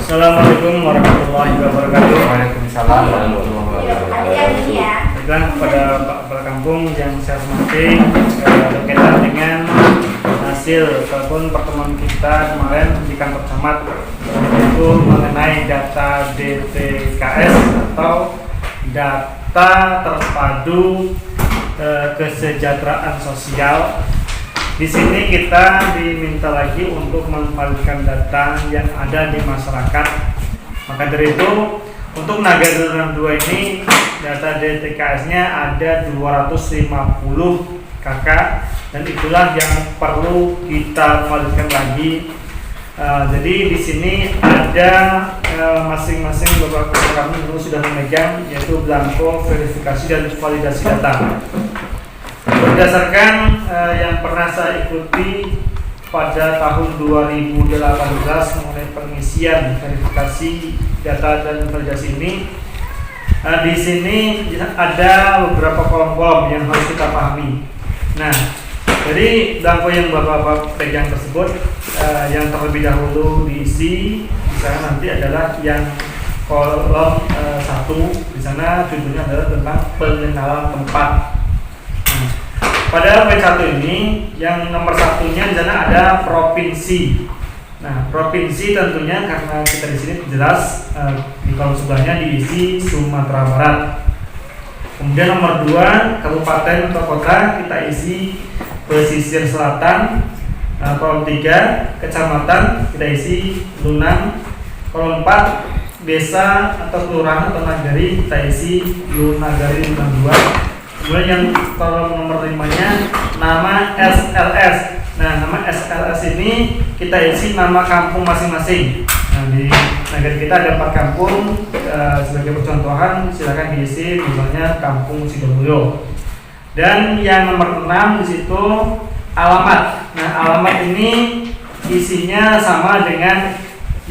Assalamualaikum warahmatullahi wabarakatuh. Waalaikumsalam warahmatullahi wabarakatuh. Dan kepada Pak Kepala Kampung yang saya hormati, berkaitan dengan hasil ataupun pertemuan kita kemarin di kantor camat, yaitu mengenai data DTKS atau data terpadu kesejahteraan sosial. Di sini kita diminta lagi untuk memvalidkan data yang ada di masyarakat. Maka dari itu, untuk Nagari Lunan 2 ini data DTKS-nya ada 250 KK, dan itulah yang perlu kita validkan lagi. Jadi di sini ada masing-masing beberapa kami dulu sudah memegang, yaitu belangko verifikasi dan validasi data. Berdasarkan yang pernah saya ikuti pada tahun 2018 mengenai pengisian verifikasi data dan validasi ini, di sini ada beberapa kolom-kolom yang harus kita pahami. Nah, dari belangko yang Bapak pegang tersebut, yang terlebih dahulu diisi di sana nanti adalah yang kolom 1. Di sana judulnya adalah tentang pengenalan tempat. Pada P1 ini, yang nomor satunya di sana ada provinsi. Nah, provinsi tentunya karena kita di sini jelas di kolom sebelahnya diisi Sumatera Barat. Kemudian nomor 2, kabupaten atau kota kita isi pesisir selatan. Kolom 3, kecamatan kita isi Lunan. Kolom 4, desa atau kelurahan atau nagari kita isi Nagari Lunan 2. Kemudian yang kolom nomor 5-nya nama SLS. Nah, nama SLS ini kita isi nama kampung masing-masing. Nah, di negara kita ada 4 kampung. Sebagai percontohan silakan diisi misalnya Kampung Sidomulyo. Dan yang nomor 6 di situ alamat. Nah, alamat ini isinya sama dengan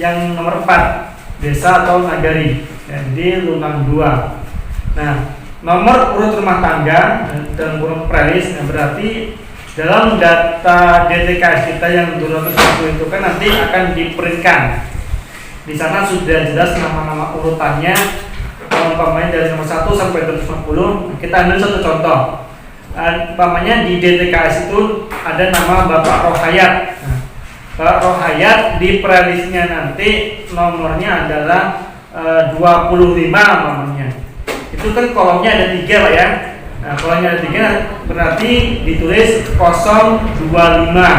yang nomor 4, desa atau nagari. Jadi Lunan 2. Nah, nomor urut rumah tangga dan urut prelis, berarti dalam data DTKS kita yang 201 itu kan nanti akan diprintkan. Di sana sudah jelas nama-nama urutannya. Kalau umpamanya dari nomor 1 sampai 250, kita ambil satu contoh. Umpamanya di DTKS itu ada nama Bapak Rohayat. Nah, Bapak Rohayat di prelisnya nanti nomornya adalah 25 umpamanya. Itu kan kolomnya ada 3 Pak ya. Nah, kolomnya ada 3 berarti ditulis 025. Nah,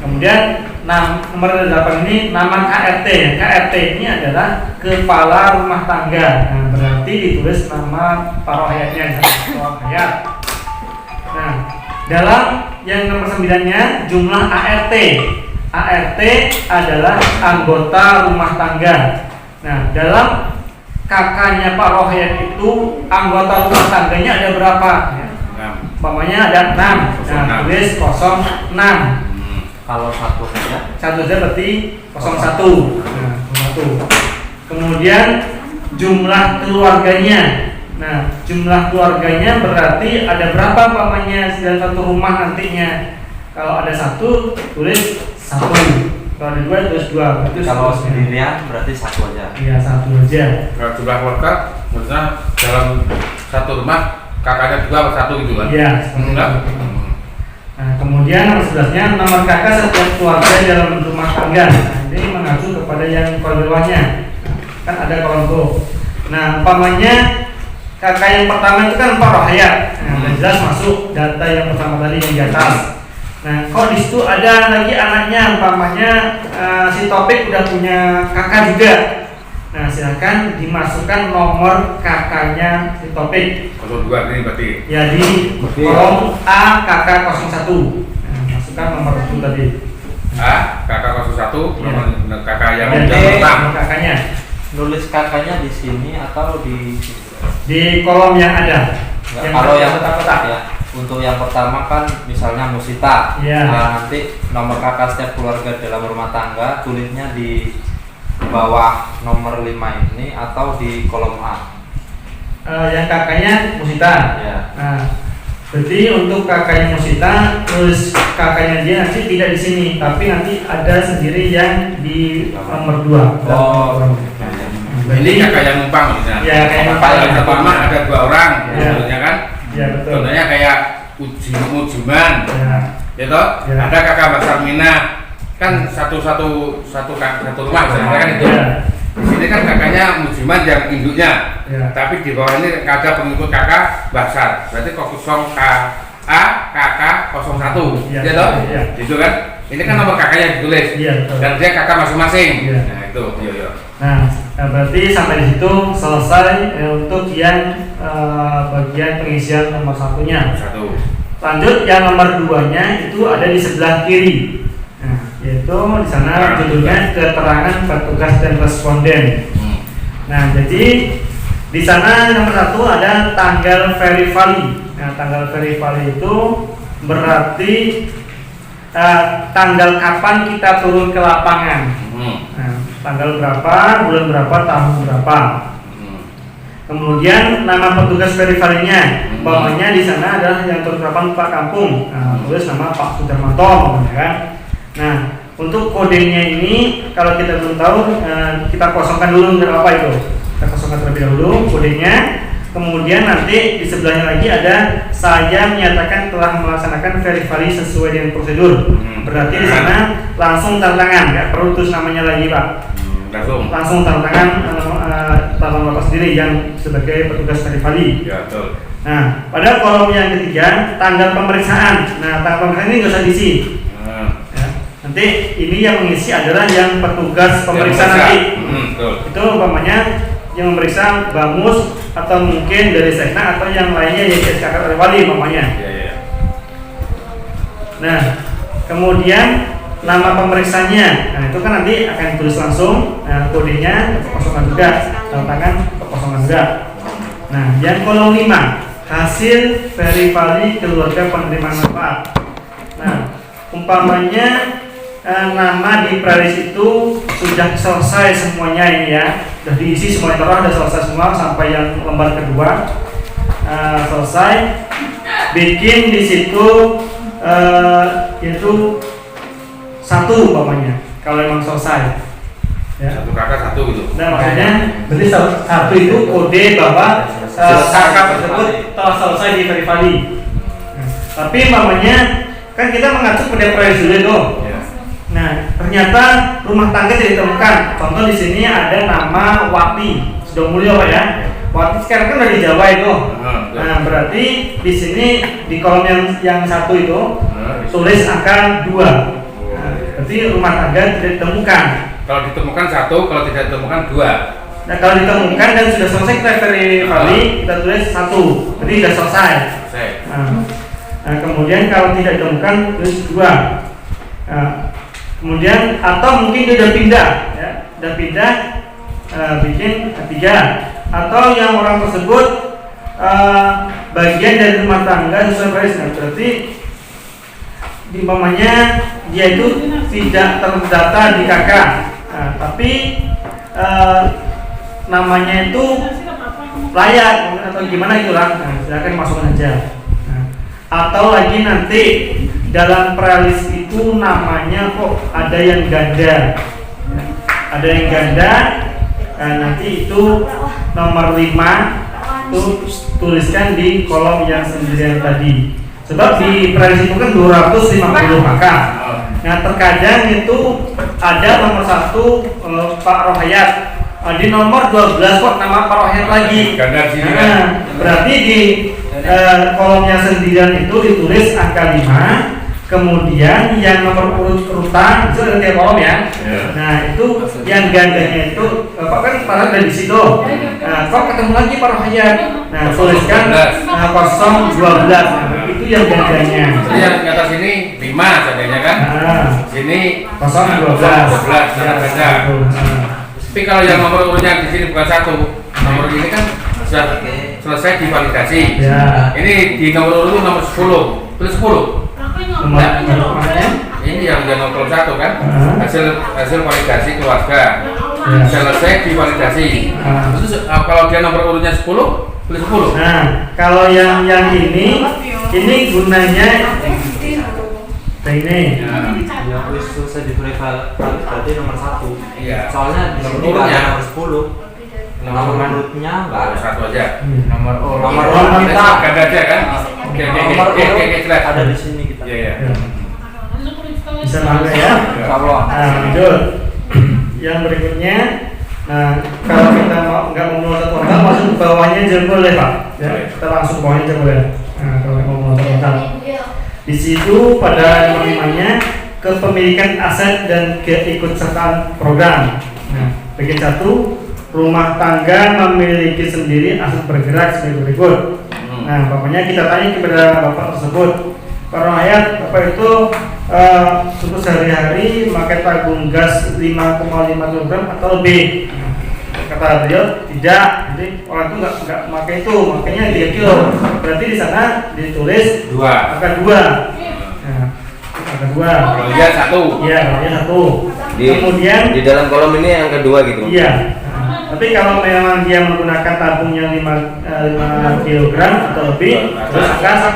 kemudian nomor 8 ini nama KRT. KRT ini adalah kepala rumah tangga. Nah, berarti ditulis nama Pak Rohayatnya, Rohayat. Nah, dalam yang nomor 9-nya jumlah ART. ART adalah anggota rumah tangga. Nah, dalam kakaknya Pak Rohayat itu anggota rumah tangganya ada berapa? Ya. Umpamanya ada 6. Nah, tulis 06. Kalau satu saja berarti 01. Nah, 01. Kemudian jumlah keluarganya. Nah, jumlah keluarganya berarti ada berapa umpamanya dalam satu rumah nantinya. Kalau ada 1 tulis 1. Kalau ada 2 terus 2. Kalau sendirian berarti 1 aja. Iya, 1 aja. Kalau jumlah keluarga, maksudnya dalam satu rumah kakaknya 2 atau 1 gitu kan? Iya. Nah, kemudian nomor 11-nya nomor kakak setiap keluarga dalam rumah tangga. Nah, ini mengacu kepada yang kolom bawahnya. Kan ada kolom tuh. Nah, umpamanya kakak yang pertama itu kan Pak Rohayat. Nah, jelas masuk data yang pertama tadi yang di atas. Nah, kok di situ ada lagi anaknya, umpamanya si Topik udah punya kakak juga. Nah, silakan dimasukkan nomor kakaknya si Topik. Kalau 2 ini berarti. Ya, di kolom A kakak 01. Nah, masukkan nomor itu tadi. A kakak 01, Ya. nomor kakak yang Nomor kakaknya. Nulis kakaknya di sini atau Di kolom yang ada. kalau yang kotak-kotak ya. Untuk yang pertama kan misalnya Musita. Iya. Nah, nanti nomor kakak setiap keluarga dalam rumah tangga tulisnya di bawah nomor 5 ini atau di kolom A. Yang kakaknya Musita. Ya. Nah, Berarti untuk kakaknya Musita, terus kakaknya dia nanti tidak di sini, tapi nanti ada sendiri yang di nomor 2. Oh. Ini kakak yang numpang misalnya. Ya, kayak Kalau satu rumah ada 2 orang, Ya. contohnya kan. Ya betul. Contohnya kayak ujuman, Ya. gitu. Ya. Ada kakak Mbak Sarmina, kan satu rumah misalnya kan itu. Ya. Di sini kan kakaknya Mujiman yang induknya, Ya. tapi di bawah ini ada pengikut kakak Basar. Berarti kok 0 KA kakak 01, Ya. gitu, Ya. gitu kan? Ini kan nomor kakaknya ditulis, Iya, betul. dan dia kakak masing-masing. Iya. Nah itu, iya. Nah, berarti sampai di situ selesai untuk yang bagian pengisian nomor 1-nya. 1. Lanjut yang nomor 2-nya itu ada di sebelah kiri. Nah, yaitu di sana judulnya keterangan petugas dan responden. Nah, jadi di sana nomor 1 ada tanggal verifali. Nah, tanggal verifali itu berarti tanggal kapan kita turun ke lapangan. Nah, tanggal berapa, bulan berapa, tahun berapa. Kemudian nama petugas verifalinya, umpamanya di sana adalah yang turun ke lapangan Pak Kampung. Nah, tulis nama Pak Sudarmanto, kan? Nah, untuk kodenya ini kalau kita belum tahu, kita kosongkan dulu berapa itu. Kita kosongkan terlebih dahulu kodenya. Kemudian nanti di sebelahnya lagi ada saya menyatakan telah melaksanakan verifali sesuai dengan prosedur. Berarti di sana langsung tanda tangan, nggak perlu tulis namanya lagi Pak. Langsung tanda tangan Bapak sendiri yang sebagai petugas verifali. Ya betul. Nah, pada kolom yang ketiga tanggal pemeriksaan. Nah, tanggal pemeriksaan ini nggak usah diisi. Ya, nanti ini yang mengisi adalah yang petugas pemeriksaan nanti. Betul. Itu umpamanya yang memeriksa Bamus atau mungkin dari Sekna atau yang lainnya yang disesuaikan oleh wali umpamanya. Iya. Nah, kemudian nama pemeriksanya. Nah, itu kan nanti akan ditulis langsung. Nah, kodenya kekosongan juga, tanda tangan kekosongan juga. Nah, yang kolom 5 hasil verifali keluarga penerima manfaat. Nah, umpamanya nama di playlist itu sudah selesai semuanya ini ya, sudah diisi semua yang sudah selesai semua sampai yang lembar kedua selesai. Bikin di situ yaitu 1 umpamanya kalau memang selesai. Ya. 1 kakak 1 gitu. Nah, maksudnya berarti 1 itu kode bahwa kakak tersebut telah selesai di verifali. Nah, tapi umpamanya kan kita mengacu pada proyek dulu itu. Ya. Nah, ternyata rumah tangga tidak ditemukan. Contoh di sini ada nama Wati Sudomulyo Pak ya. Wati sekarang kan udah di Jawa itu. Nah, berarti di sini di kolom yang 1 itu tulis angka 2. Nah, berarti rumah tangga tidak ditemukan. Kalau ditemukan 1, kalau tidak ditemukan 2. Nah, kalau ditemukan dan sudah selesai kita verifali, kita tulis 1. Berarti sudah selesai. Nah, kemudian kalau tidak ditemukan tulis 2. Nah, kemudian atau mungkin dia sudah pindah, ya, sudah pindah, bikin 3. Atau yang orang tersebut bagian dari rumah tangga sesuai presiden, berarti umpamanya dia itu tidak terdata di KK, tapi namanya itu layak atau gimana itulah. Nah, silakan masukkan aja. Nah, atau lagi nanti dalam pralis itu namanya kok ada yang ganda, ada yang ganda. Nanti itu nomor 5 itu tuliskan di kolom yang sendirian tadi. Sebab di pralis itu kan 250 kakak. Nah, terkadang itu ada nomor 1 Pak Rohayat. Di nomor 12 kok nama Pak Rohayat lagi. Nah, berarti di kolomnya sendirian itu ditulis angka 5. Kemudian yang nomor urutan itu ada 3 kolom ya. Nah, itu yang gandanya itu Pak kan padahal dari situ. Nah, kok ketemu lagi Pak Rohayat. Nah, tuliskan 012. Nah, itu yang gandanya. Jadi yang di atas ini 5 seandainya kan? Sini 012. sangat beda. Tapi kalau yang nomor urutnya di sini bukan 1, nomor ini kan sudah selesai divalidasi. Ya. Ini di nomor urut nomor 10, tulis 10. Ini yang nomor 1 kan? Hasil validasi keluarga. Selesai divalidasi. Terus kalau dia nomor urutnya 10, Kulit 10. Nah, kalau yang ini gunanya ini. Ya wis selesai diberi berarti nomor 1. Iya. Soalnya di sini nggak ada nomor 10. Nomor urutnya nggak ada. 1 aja. Nomor Nomor urut kita Gak ada aja kan? Oke, nomor urut jelas. ada di sini kita. Iya, iya. Ya. Bisa bangga ya. Insyaallah. Nah, lanjut. Yang berikutnya, nah kalau kita nggak mau meloncat total, masuk ke bawahnya aja boleh Pak. Ya, kita langsung ke bawahnya aja boleh. Nah, kalau mau meloncat total. Di situ pada nomor-5-nya kepemilikan aset dan keikutsertaan program. Nah, bagian 1, rumah tangga memiliki sendiri aset bergerak sebagai berikut. Nah, pokoknya kita tanya kepada bapak tersebut, Pak Rohayat, bapak itu untuk sehari-hari memakai tabung gas 5,5 kg atau lebih. Kata beliau tidak, jadi orang itu nggak pakai itu, makanya 3 kilo. Berarti di sana ditulis 2. angka 2. Nah, angka 2. Kalau dia 1. Iya, kalau dia 1. Kemudian Di dalam kolom ini yang kedua gitu. iya. Tapi kalau memang dia menggunakan tabung yang 5 kg atau lebih, terus angka 1.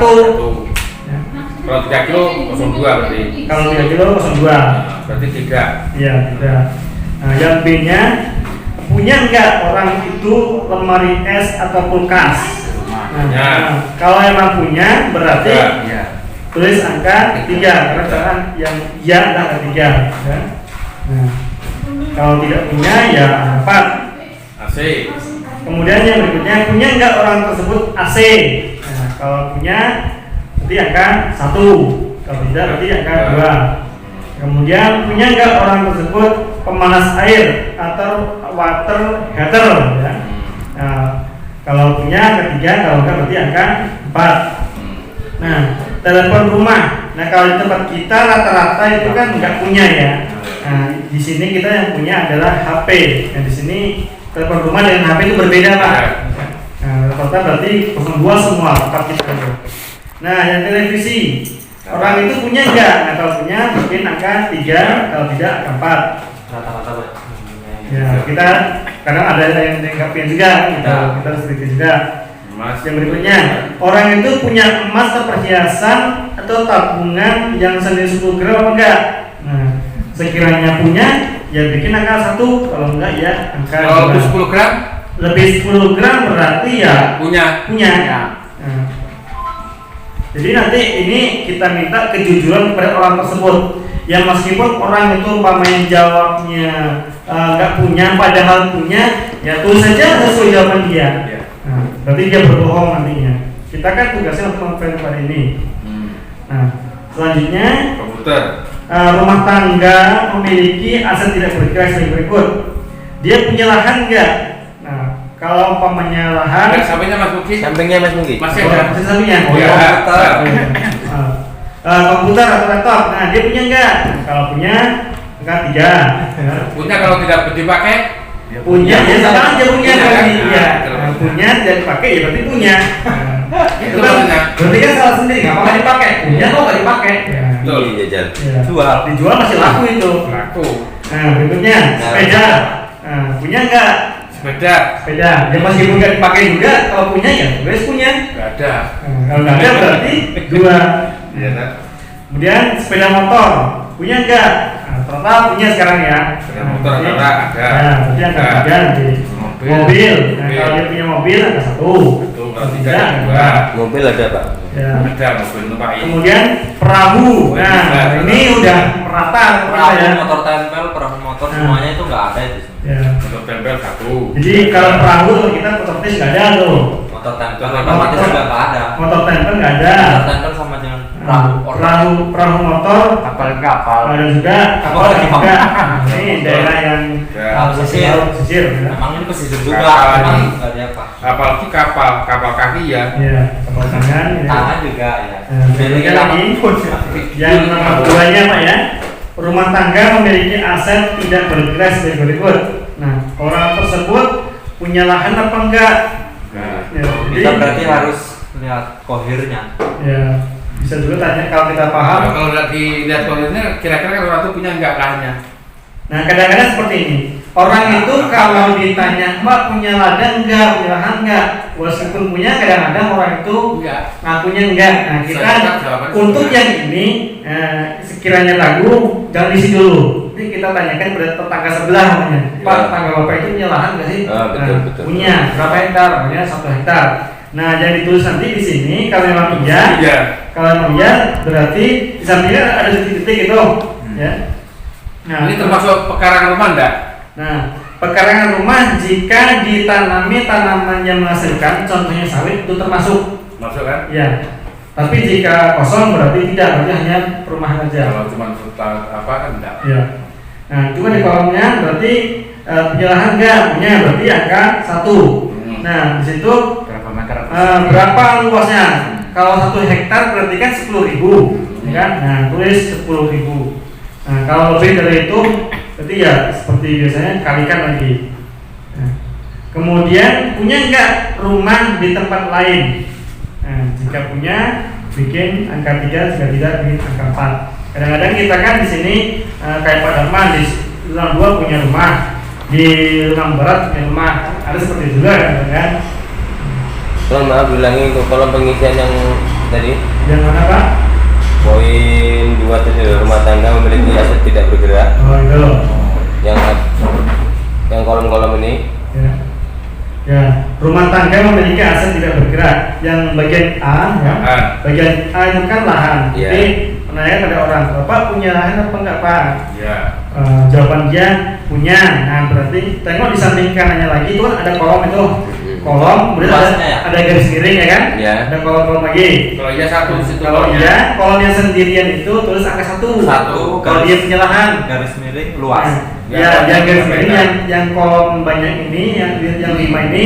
Ya. Kalau 3 kilo 02 berarti. Kalau 3 kilo 02. Berarti 3. Iya, tidak. Nah, yang B-nya, punya enggak orang itu lemari es atau kulkas? Nah, kalau emang punya berarti Iya. tulis angka 3 karena sekarang yang iya adalah angka 3 ya. Nah, kalau tidak punya ya angka 4. AC. Kemudian yang berikutnya, punya enggak orang tersebut AC? Nah, kalau punya berarti angka 1. Kalau tidak berarti angka 2. Kemudian punya enggak orang tersebut pemanas air atau water heater ya. Nah, kalau punya angka 3, kalau enggak berarti angka 4. Nah, telepon rumah. Nah, kalau di tempat kita rata-rata itu kan enggak punya ya. Nah, di sini kita yang punya adalah HP. Nah, di sini telepon rumah dengan HP itu berbeda, Pak. Nah, rata-rata berarti 02 semua tempat kita itu. Nah, yang televisi. Orang itu punya enggak? Nah, kalau punya mungkin angka 3, kalau tidak angka 4. Rata-rata Pak. Ya, kita kadang ada yang dilengkapi juga, kita sedikit juga. Mas. Yang berikutnya, orang itu punya emas atau perhiasan atau tabungan yang senilai 10 gram apa enggak? Nah, sekiranya punya, ya bikin angka 1, kalau enggak ya angka Kalau 2. 10 gram Lebih 10 gram berarti ya punya. punya. Nah, jadi nanti ini kita minta kejujuran kepada orang tersebut. Ya meskipun orang itu umpamanya jawabnya nggak punya, padahal punya, ya tulis saja sesuai jawaban dia. Iya. Nah, berarti dia berbohong nantinya. Kita kan tugasnya untuk memverifikasi ini. Nah, selanjutnya Komputer. rumah tangga memiliki aset tidak bergerak sebagai berikut. Dia punya lahan nggak? Nah, kalau umpamanya lahan, Ada sampingnya Mas Muki. Sampingnya Mas Mungki. Masih ada. masih sampingnya. Oh ya. Komputer atau laptop. Nah, dia punya enggak? Kalau punya, angka 3. Punya kalau tidak dipakai. Punya, ya sama aja punya Punya, berarti. kan? Ya. Nah, Nah, punya dan dipakai ya berarti punya. Itu kan maksudnya. berarti kan salah sendiri, nggak apa-apa dipakai. Punya kok nggak dipakai. Ya. Betul. Iya, jajal. Ya. Jual. Dijual masih laku itu. Laku. Nah, berikutnya sepeda. Nah, punya enggak? Sepeda. Sepeda. Ya meskipun nggak dipakai juga, kalau punya ya wes punya. Gak ada. Nah, kalau nggak ada berarti 2. Iya kan? Kemudian sepeda motor punya enggak? Nah, total punya sekarang ya. Sepeda motor Jadi, ada. Nah, berarti angka Ada. 3 nanti. Mobil. Mobil. Nah, Mobil. kalau dia punya mobil angka 1. Betul. Kalau tidak ada 2. Mobil ada, Pak. Ya. Ada mobil numpai. Kemudian perahu. Nah, Nah, ini udah merata Perahu ya. motor tempel, perahu motor semuanya itu nggak ada itu. Ya. Motor tempel 1. Jadi kalau perahu kita otomatis nggak ada tuh. Motor tempel Motor otomatis juga nggak ada. Motor tempel nggak ada. Motor tempel sama dengan Perahu motor Kapal. ada juga. Kapal Oh, ada juga. kapal. Ini daerah yang Ya. pesisir. pesisir ya. Emang ini pesisir juga, Kapal emang ini. nggak ada apa. Apalagi kapal kaki ya. Ya, kapal tangan. Ya. Tangan juga ya. Nah, berikutnya lagi yang nomor 2-nya Pak ya, rumah tangga memiliki aset tidak bergerak sebagai berikut. Nah, orang tersebut punya lahan apa enggak? Nah, Ya, Kita berarti harus lihat kohirnya. ya bisa juga tanya kalau kita paham. kalau lihat di lihat kondisinya kira-kira kalau orang itu punya enggak lahannya. Nah, kadang-kadang seperti ini. Orang itu kalau ditanya, Mbak punya ladang enggak, punya lahan enggak? Meskipun punya, kadang-kadang orang itu ngakunya enggak. Nah kita untuk yang ini sekiranya ragu, jangan diisi dulu. Jadi kita tanyakan pada tetangga sebelah namanya. Pak, tetangga bapak itu punya lahan nggak sih? Betul. Punya berapa hektar? Punya 1 hektar. Nah jangan ditulis nanti di sini kalau memang iya. Kalau memang iya berarti di sampingnya ada titik-titik itu. Ya. Nah, ini termasuk pekarangan rumah enggak? Nah, pekarangan rumah jika ditanami tanaman yang menghasilkan, contohnya sawit itu termasuk. Masuk kan? Ya. Tapi jika kosong berarti tidak, berarti hanya perumahan aja. Kalau cuma apa kan enggak? Ya. Nah, cuma di kolomnya berarti punya lahan enggak? Punya berarti angka 1. Nah, di situ Berapa meter? berapa luasnya? Kalau 1 hektar berarti kan 10.000, ya kan? Nah, tulis 10.000. Nah, kalau lebih dari itu berarti ya seperti biasanya kalikan lagi. Nah, kemudian punya enggak rumah di tempat lain? Nah, jika punya bikin angka 3, jika tidak bikin angka 4. Kadang-kadang kita kan di sini kayak Pak Darman di Ruang 2 punya rumah, di Ruang Barat punya rumah, ada seperti itu juga kan? Tolong maaf bilangin untuk kolom pengisian yang tadi. Yang mana Pak? Poin 2 rumah tangga memiliki aset tidak bergerak. Oh itu. Yang kolom-kolom ini. Ya, rumah tangga memiliki aset tidak bergerak. Yang bagian A, ya. Bagian A itu kan lahan. Yeah. Jadi menanya pada orang, Bapak punya lahan apa enggak Pak? Iya. Jawaban dia punya. Nah berarti tengok di samping kanannya lagi itu kan ada kolom itu. Kolom, kemudian ada garis miring ya kan? Ya. Ada kolom lagi. Kalau iya 1 di situ. Kalau iya, kolom yang sendirian itu tulis angka 1. Kalau dia punya lahan. Garis miring luas. Ya, yang garis miring yang kolom banyak ini, yang 5 ini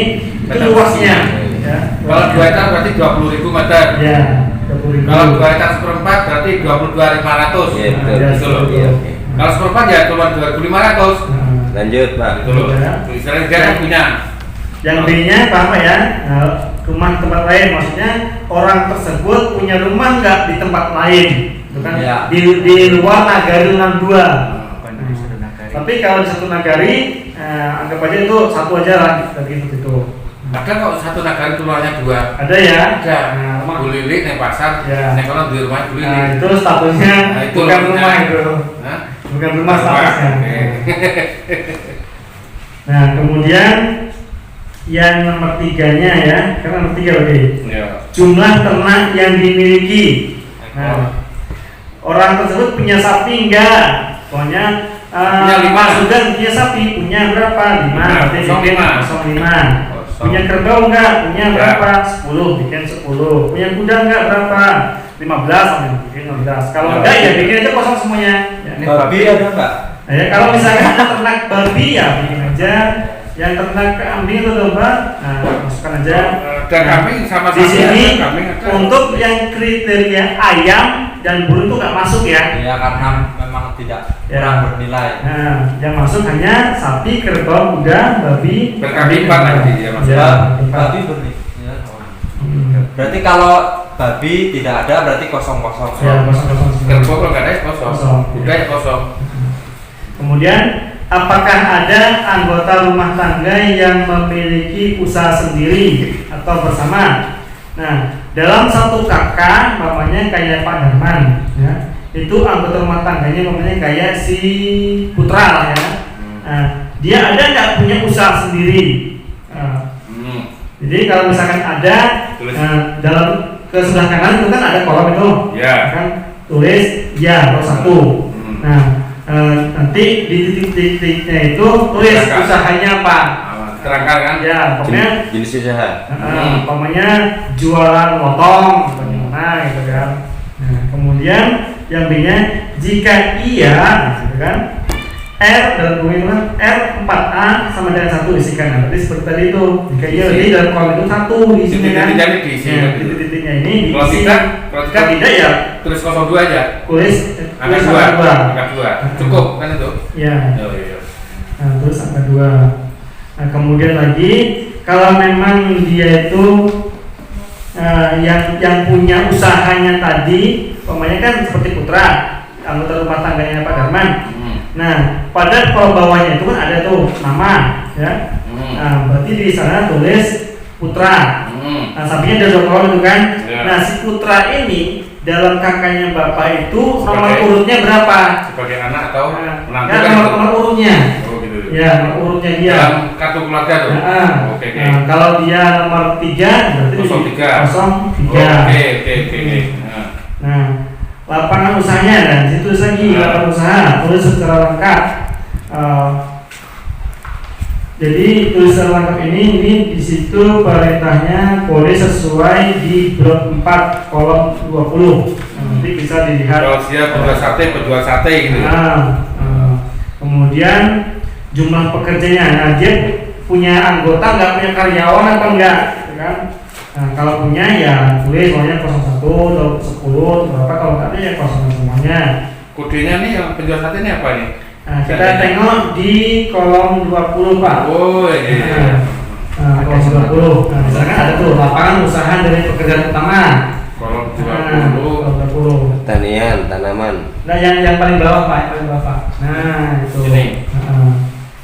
itu luasnya. Ya. Kalau 2 hektar berarti 20.000 meter. Ya, 20.000. Kalau 2 hektar 1/4 berarti 22.500. Iya, betul. Ya, Gitu loh. Iya. Kalau 1/4 ya cuma 2.500. Lanjut, Pak. Gitu loh. Ya. Istilahnya dia kan punya. Yang B-nya apa ya? Rumah tempat lain, maksudnya orang tersebut punya rumah nggak di tempat lain, itu kan? Ya. Di luar nagari Ruang 2. Tapi kalau di satu nagari, anggap aja itu 1 aja lah, seperti itu. Ada kok satu nagari keluarnya 2. Ada ya? Ada. Nah, rumah. Bu Lili naik pasar, Ya. naik kono di rumah Bu Lili. Nah, itu statusnya Nah, itu bukan rumahnya. rumah itu, Hah? bukan rumah statusnya. Oke. Nah, kemudian yang nomor 3-nya ya, kan nomor 3 berarti. Ya. Jumlah ternak yang dimiliki. Nah, orang tersebut punya sapi enggak? Pokoknya Punya 5. sudah punya sapi, punya berapa? 5, berarti bikin 05. Punya kerbau enggak? Punya berapa? 10, bikin 10. Punya kuda enggak? Berapa? 15, bikin 15. Kalau enggak ya bikin aja kosong semuanya. Ya. Babi ada enggak? Nah, ya, kalau misalnya ada ternak babi ya bikin aja. Yang ternak kambing atau domba, nah masukkan aja. Dan kambing sama Di sini kambing ada. untuk yang kriteria ayam dan burung itu nggak masuk ya. Ya karena memang tidak Ya. kurang bernilai. Nah, yang masuk hanya sapi, kerbau, kuda, babi. Berkambing 4 nanti dia masuk. Ya, Babi bernilai. Ya. Hmm. Berarti kalau babi tidak ada berarti kosong-kosong. Ya, kosong-kosong semua. Kerbau kalau nggak ada ya kosong. Kosong. Kuda ya kosong. Kemudian, apakah ada anggota rumah tangga yang memiliki usaha sendiri atau bersama? Nah, dalam satu kakak, namanya kayak Pak Darman, ya, itu anggota rumah tangganya namanya kayak si Putra lah ya. Nah, dia ada nggak punya usaha sendiri? Nah, jadi kalau misalkan ada, dalam ke sebelah kanan itu kan ada kolom itu, Ya. kan tulis ya atau 1. Nah, nanti di titik-titiknya itu tulis Terangkan. usahanya apa? Terangkan kan? Ya, pokoknya Jenis usaha. umpamanya jualan lontong bagaimana gitu kan. Nah, kemudian yang B-nya jika iya gitu kan. R dalam kolom itu kan R4A sama dengan 1 isikan. Nah, berarti seperti tadi itu. Jika iya berarti dalam kolom itu 1 diisinya kan. Titik-titiknya diisi. Ya, titik-titiknya ini Kalau diisi. tidak, Kalau tidak ya tulis 02 aja. tulis Angka tulis 2. angka 2. Angka 2. Cukup kan itu? Ya. Oh iya. Nah, terus angka 2. Nah, kemudian lagi kalau memang dia itu yang punya usahanya tadi, umpamanya kan seperti Putra, anggota rumah tangganya Pak Darman. Nah, pada kalau bawahnya itu kan ada tuh tuh nama, ya. Nah, berarti di sana tulis putra. Nah, sampingnya ada 2 kolom itu kan. Ya. Nah, si putra ini dalam kakaknya bapak itu nomor Sebagai- urutnya berapa? Sebagai anak atau menantu Ya, kan? nomor urutnya. Oh gitu. Ya, nomor urutnya dia. Dalam kartu keluarga tuh. Nah, Oke. nah, kalau dia nomor 3 berarti 03. 03. Oke. Nah, lapangan usahanya dan situ lagi lapangan usaha tulis secara lengkap. Jadi tulisan lengkap ini di situ perintahnya kode sesuai di blok 4 kolom 20. Nanti bisa dilihat. Kalau dia penjual sate gitu. Kemudian jumlah pekerjanya, nah dia punya anggota nggak punya karyawan apa enggak, gitu kan? Nah, kalau punya ya tulis soalnya 01 atau 10 berapa, kalau nggak ada ya 01 semuanya. Kodenya nih yang penjual sate ini apa nih? Nah, kita tengok di kolom 20 Pak. Oh iya. Nah, kolom 20. Nah, misalkan ada tuh lapangan usaha dari pekerjaan utama. Kolom Nah, 20. kolom 20. Pertanian, tanaman. Nah, yang paling bawah Pak, yang paling bawah Pak. Nah, itu. Ini.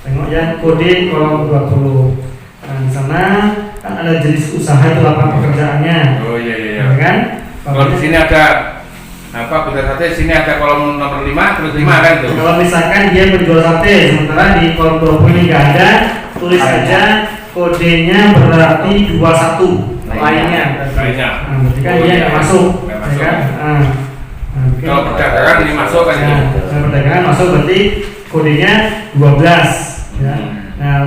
Tengok yang kode kolom 20. Nah, di sana kan ada jenis usaha itu lapangan pekerjaannya. Oh iya. Ya kan? Kalau di sini ada apa penjual sate, sini ada kolom nomor 5 terus 5 kan tuh. Kalau misalkan dia menjual sate, sementara di kolom 20 ini nggak ada, tulis aja kodenya berarti 21 lainnya. Lainnya. Nah, berarti kan dia nggak masuk, Nggak ya masuk. kan? Kalau perdagangan ini masuk kan itu. Nah, perdagangan masuk berarti kodenya 12. Ya. Nah,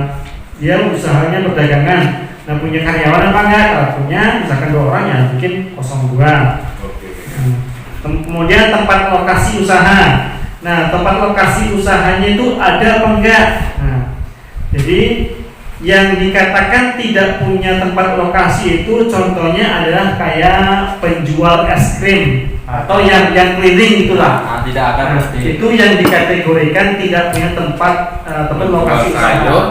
dia usahanya perdagangan. Nah, punya karyawan apa enggak? Kalau punya, misalkan 2 orang ya bikin 02. Kemudian tempat lokasi usaha. Nah, tempat lokasi usahanya itu ada apa enggak? Nah, jadi yang dikatakan tidak punya tempat lokasi itu contohnya adalah kayak penjual es krim atau yang keliling itulah. Nah, tidak akan Nah, mesti. itu yang dikategorikan tidak punya tempat lokasi usaha. sayur,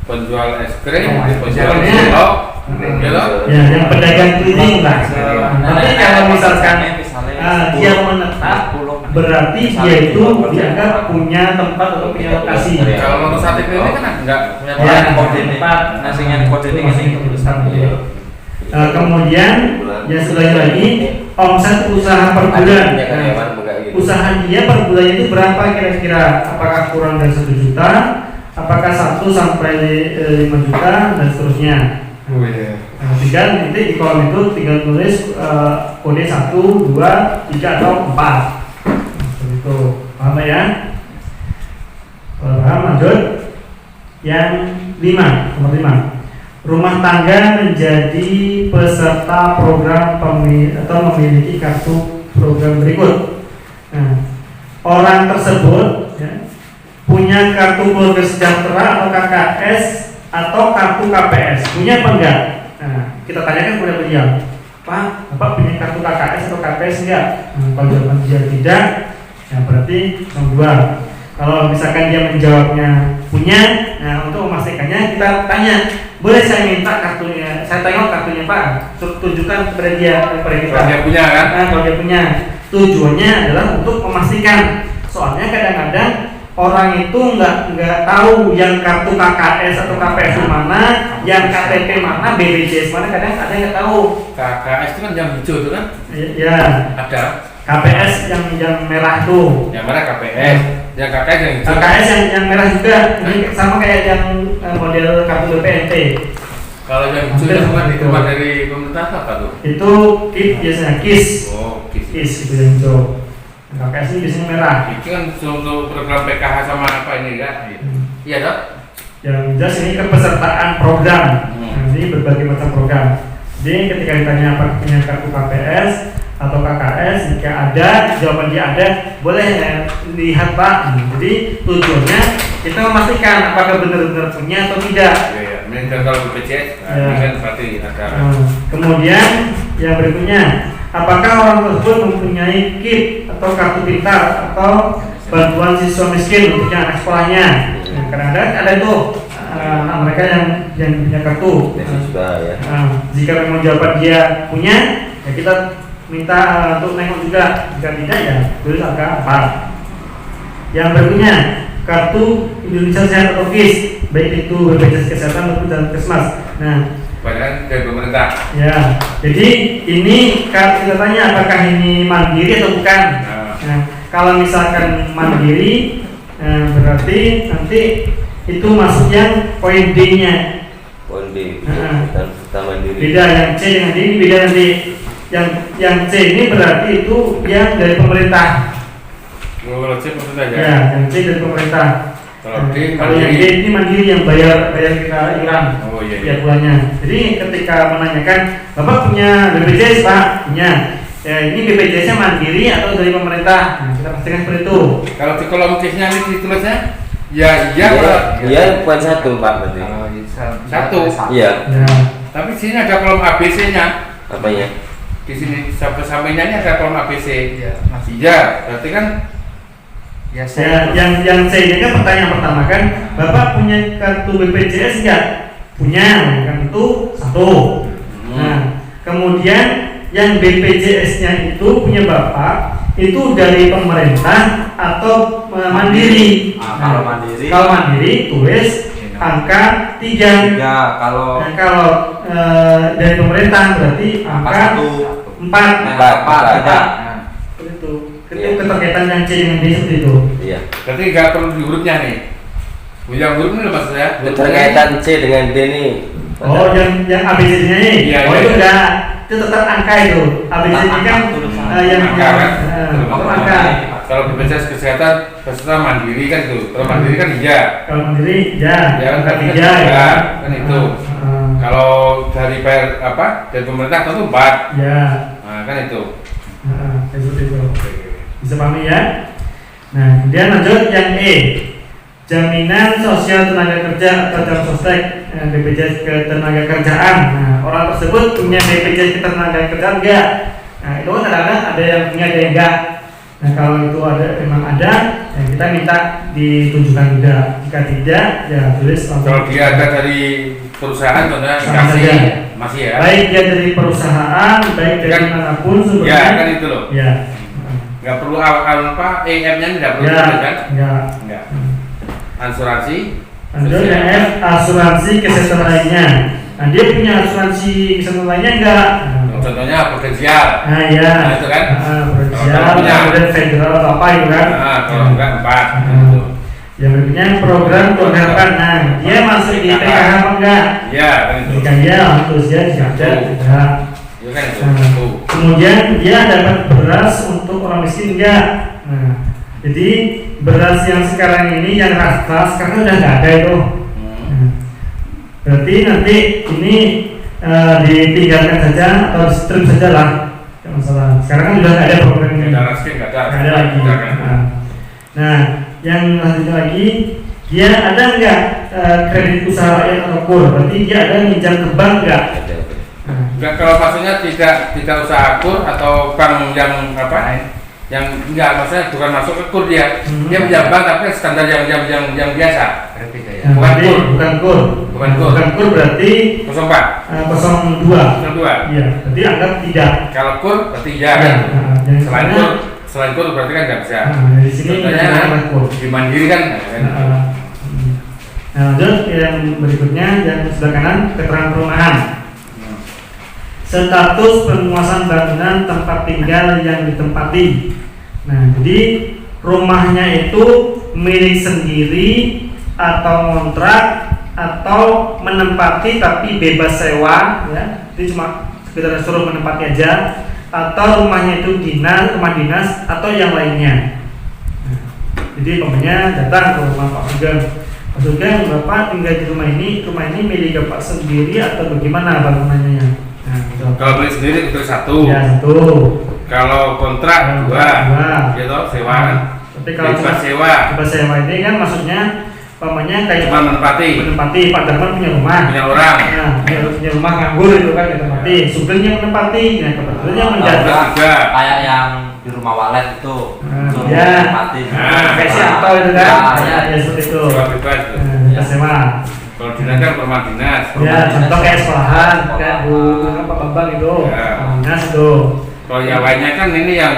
penjual es krim, Nah, penjual misalnya- cilok, gitu. Ya, yang pedagang keliling lah. Tapi kalau misalkan dia menetap, berarti dia itu dianggap punya tempat atau punya lokasi. Kalau untuk sate keliling kan enggak punya Ya, tempat. kode ini nasinya kode ini Kemudian ya lagi omset usaha per bulan. Punya karyawan Nah, apa enggak gitu. usaha dia per bulan itu berapa kira-kira? Apakah kurang dari 1 juta? Apakah 1 sampai 5 juta dan seterusnya? Oh iya. Nah, tinggal nanti di kolom itu tinggal tulis kode 1, 2, 3 atau 4. Seperti itu. Paham ya? Kalau paham lanjut. Yang 5, nomor 5. Rumah tangga menjadi peserta program atau memiliki kartu program berikut. Nah, orang tersebut ya, punya kartu keluarga sejahtera atau KKS atau kartu KPS, punya apa enggak? Nah, kita tanyakan kepada beliau, Pak, Bapak punya kartu KKS atau KPS enggak? Kalau jawaban dia tidak, ya berarti nomor 2. Kalau misalkan dia menjawabnya punya, nah untuk memastikannya kita tanya, boleh saya minta kartunya? Saya tengok kartunya Pak, tunjukkan kepada dia, kepada kita. Kalau dia punya kan? Nah, kalau dia punya, tujuannya adalah untuk memastikan. Soalnya kadang-kadang orang itu nggak tahu yang kartu KKS atau KPS mana, yang KTP mana, BPJS mana, kadang ada yang nggak tahu. KKS itu kan yang hijau itu kan? Ya, Ada. KPS yang merah tuh. Yang mana KPS? Yang KKS yang hijau. KKS yang merah juga, ini sama kayak yang model kartu BPNT. Kalau yang hijau itu kan diterima dari pemerintah apa tuh? Itu KIS biasanya, KIS. Oh, KIS itu yang hijau. KPS ini biasanya merah. itu kan untuk program PKH sama apa ini kan? Iya dok? Yang jelas ini kepesertaan program. Nah, ini berbagai macam program. Jadi ketika ditanya apa punya kartu KPS atau KKS, jika ada, jawaban dia ada, boleh lihat Pak. Jadi tujuannya kita memastikan apakah benar-benar punya atau tidak. Iya. Mending kalau BPJS, Ya. ini kan berarti ada. Kemudian yang berikutnya, apakah orang tersebut mempunyai KIP atau kartu pintar atau bantuan siswa miskin untuk yang anak sekolahnya. Nah, kadang-kadang ada itu anak mereka yang punya kartu. Siswa ya. Jika memang jawaban dia punya, ya kita minta untuk nengok juga. Jika tidak ya tulis angka 4. Yang berikutnya, kartu Indonesia Sehat atau KIS, baik itu BPJS Kesehatan maupun dan Kesmas. Nah, Badan dari pemerintah. ya, jadi ini kita tanya apakah ini mandiri atau bukan. Nah, kalau misalkan mandiri, berarti nanti itu masuk yang poin D-nya. Poin D, Nah. kita mandiri. Beda yang C dengan D ini beda nanti. Yang C ini berarti itu yang dari pemerintah. Kalau C maksudnya ya. Ya, yang C dari pemerintah. Kalau D Kalau yang D mandiri. ini mandiri yang bayar kita iuran Oh iya. tiap bulannya. Jadi ketika menanyakan, Bapak punya BPJS Pak? Punya. Ya, ini BPJS-nya mandiri atau dari pemerintah? Nah, kita pastikan seperti itu. Kalau di kolom case-nya ini ditulisnya ya iya Pak. Iya, poin 1 Pak berarti. Kalau Satu. Iya, Ya. Tapi di sini ada kolom ABC-nya. apanya? Di sini sampai sampingnya ini ada kolom ABC. Iya, masih. Iya, berarti kan Ya, Ya, yang C ini kan pertanyaan pertama kan, Bapak punya kartu BPJS enggak? Punya, kan itu satu. Nah, kemudian yang BPJS-nya itu punya Bapak itu dari pemerintah atau mandiri. Kalau mandiri. Kalau mandiri tulis angka 3. Ya, kalau Nah, kalau dari pemerintah berarti angka 4. Empat. tidak. Itu Iya. keterkaitan yang C dengan D seperti itu. Iya. berarti nggak perlu di hurufnya nih. Yang huruf ini maksud saya. Keterkaitan C dengan D nih. Oh, yang ABCD-nya ini? Iya, Oh, iya. itu enggak. Itu tetap angka itu. ABCD kan yang Angka, kan? tetap angka. Kalau BPJS Kesehatan peserta mandiri kan itu. Kalau mandiri kan iya. Kalau mandiri, ya. Ya kan tadi kan Tiga, tiga, kan itu. Ah, Kalau dari bayar apa? Dari pemerintah tentu 4. ya. Nah, kan itu. Seperti itu. Bisa pahami ya? Nah, kemudian lanjut yang E. Jaminan sosial tenaga kerja atau jam sostek BPJS Ketenagakerjaan. Nah, orang tersebut punya BPJS Ketenagakerjaan enggak? Nah, itu kan kadang-kadang ada yang punya, ada yang enggak. Nah, kalau itu ada, memang ada, ya kita minta ditunjukkan juga. Jika tidak, ya tulis langsung. Kalau dia ada dari perusahaan contohnya Sama dikasih saja. masih ya. Baik dia dari perusahaan, baik dari Kan- manapun Ya, sumbernya. kan itu loh. Ya. Nggak perlu apa EM-nya nggak perlu Ya, tulis, kan? ya. Enggak. Asuransi. Lanjut yang F, asuransi kesehatan lainnya. Nah, dia punya asuransi kesehatan lainnya enggak? Contohnya potensial. Nah, ya. Nah, itu kan? Provinsial, Kalau punya. kemudian federal atau apa itu kan? Nah, kalau enggak 4. Nah, Gitu. yang berikutnya program keluarga. Nah, dia masuk di PKH apa enggak? Iya, kan itu. Jika dia terus dia tidak tidak. Itu kan itu. Nah, Tuh. kemudian dia dapat beras untuk orang miskin enggak? Nah, jadi beras yang sekarang ini yang ras sekarang udah nggak ada itu. Nah, berarti nanti ini ditinggalkan saja atau strip saja lah, tidak masalah. Sekarang kan udah nggak ada program ini. Nggak ada raskin, nggak ada. Nggak ada lagi. Nggak ada. Nah, yang lanjutnya lagi, dia ada nggak kredit usaha rakyat atau KUR? Berarti dia ada minjam ke bank nggak? Ada. Nah, Enggak, kalau maksudnya tidak usaha kur atau bank yang apa? Yang enggak, maksudnya bukan masuk ke kur dia. Dia pinjam bank tapi standar yang biasa. nah, Bukan berarti KUR. bukan KUR. Bukan KUR. Bukan KUR berarti 04. 02. 02. Iya, berarti anggap tidak. Kalau kur berarti iya Ya, kan? yang Selain mana- kur, selain kur berarti kan nggak bisa. Nah, dari sini Contohnya ada KUR. di mandiri kan? Kan? Nah, lanjut yang berikutnya yang sebelah kanan, keterangan perumahan. Status penguasaan bangunan tempat tinggal yang ditempati. Nah, jadi rumahnya itu milik sendiri atau kontrak atau menempati tapi bebas sewa, ya. Jadi cuma sekedar suruh menempati aja, atau rumahnya itu rumah dinas atau yang lainnya. Nah, jadi pokoknya datang ke rumah Pak Sugeng. Pak Sugeng, Bapak tinggal di rumah ini milik Bapak sendiri atau bagaimana bangunannya? Nah, gitu. Kalau beli sendiri itu 1. Ya, satu. Kalau kontrak 2. Dua. Gitu, sewa. Tapi kalau Bebas sewa. bebas sewa ini kan maksudnya pamannya kayak Cuma menempati Pak Darman punya rumah. punya orang. Nah, punya rumah nganggur itu kan ditempati. Supirnya menempati. Nah, kebetulan yang menjaga. Juga. Kayak yang di rumah walet itu. Itu Ya. mati. Kayak si Anto itu kan. Ya, seperti itu. Sewa bebas itu. Nah, bebas sewa. Kalau dinas kan rumah dinas. Ya, contoh kayak sekolahan, kayak Bu apa Bambang itu. Ya. Dinas itu. Kalau yang lainnya kan ini yang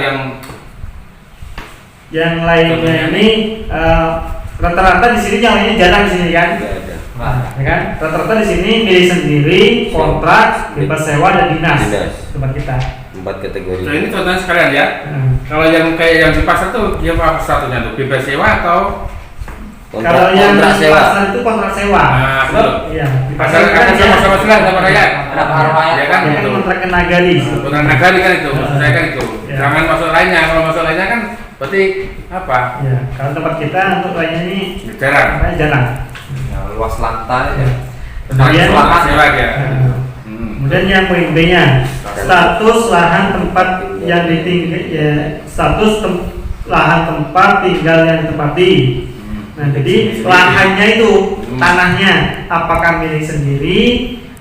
Yang lainnya ini Rata-rata di sini yang lainnya jarang di sini kan? Nggak ada. Nah, Ya kan? Rata-rata di sini milih sendiri, kontrak, bebas sewa dan dinas. Dinas. Tempat kita. 4 kategori. Nah, ini contohnya sekalian ya. Kalau yang kayak yang di pasar tuh dia apa satunya tuh? Bebas sewa atau Kalau yang kontrak di sewa. pasar itu kontrak sewa. Nah, Sebab, betul. iya. Di pasar pasar kan kan sama-sama silang sama rakyat. Ada rakyat. Ya kan ya kan gitu. kontrak nagari. Bukan nagari kan itu, maksud saya kan itu. Ya. Jangan masuk lainnya. Kalau masuk lainnya kan berarti apa? Ya, kalau tempat kita untuk lainnya ini Jarang. namanya jarang. ya, luas lantai. Ya. Kemudian Kontrak sewa dia. Nah, Hmm. kemudian yang poin B-nya, status lahan tempat yang ditinggal, ya, lahan tempat tinggal yang ditempati. Nah, jadi lahannya itu tanahnya apakah milik sendiri,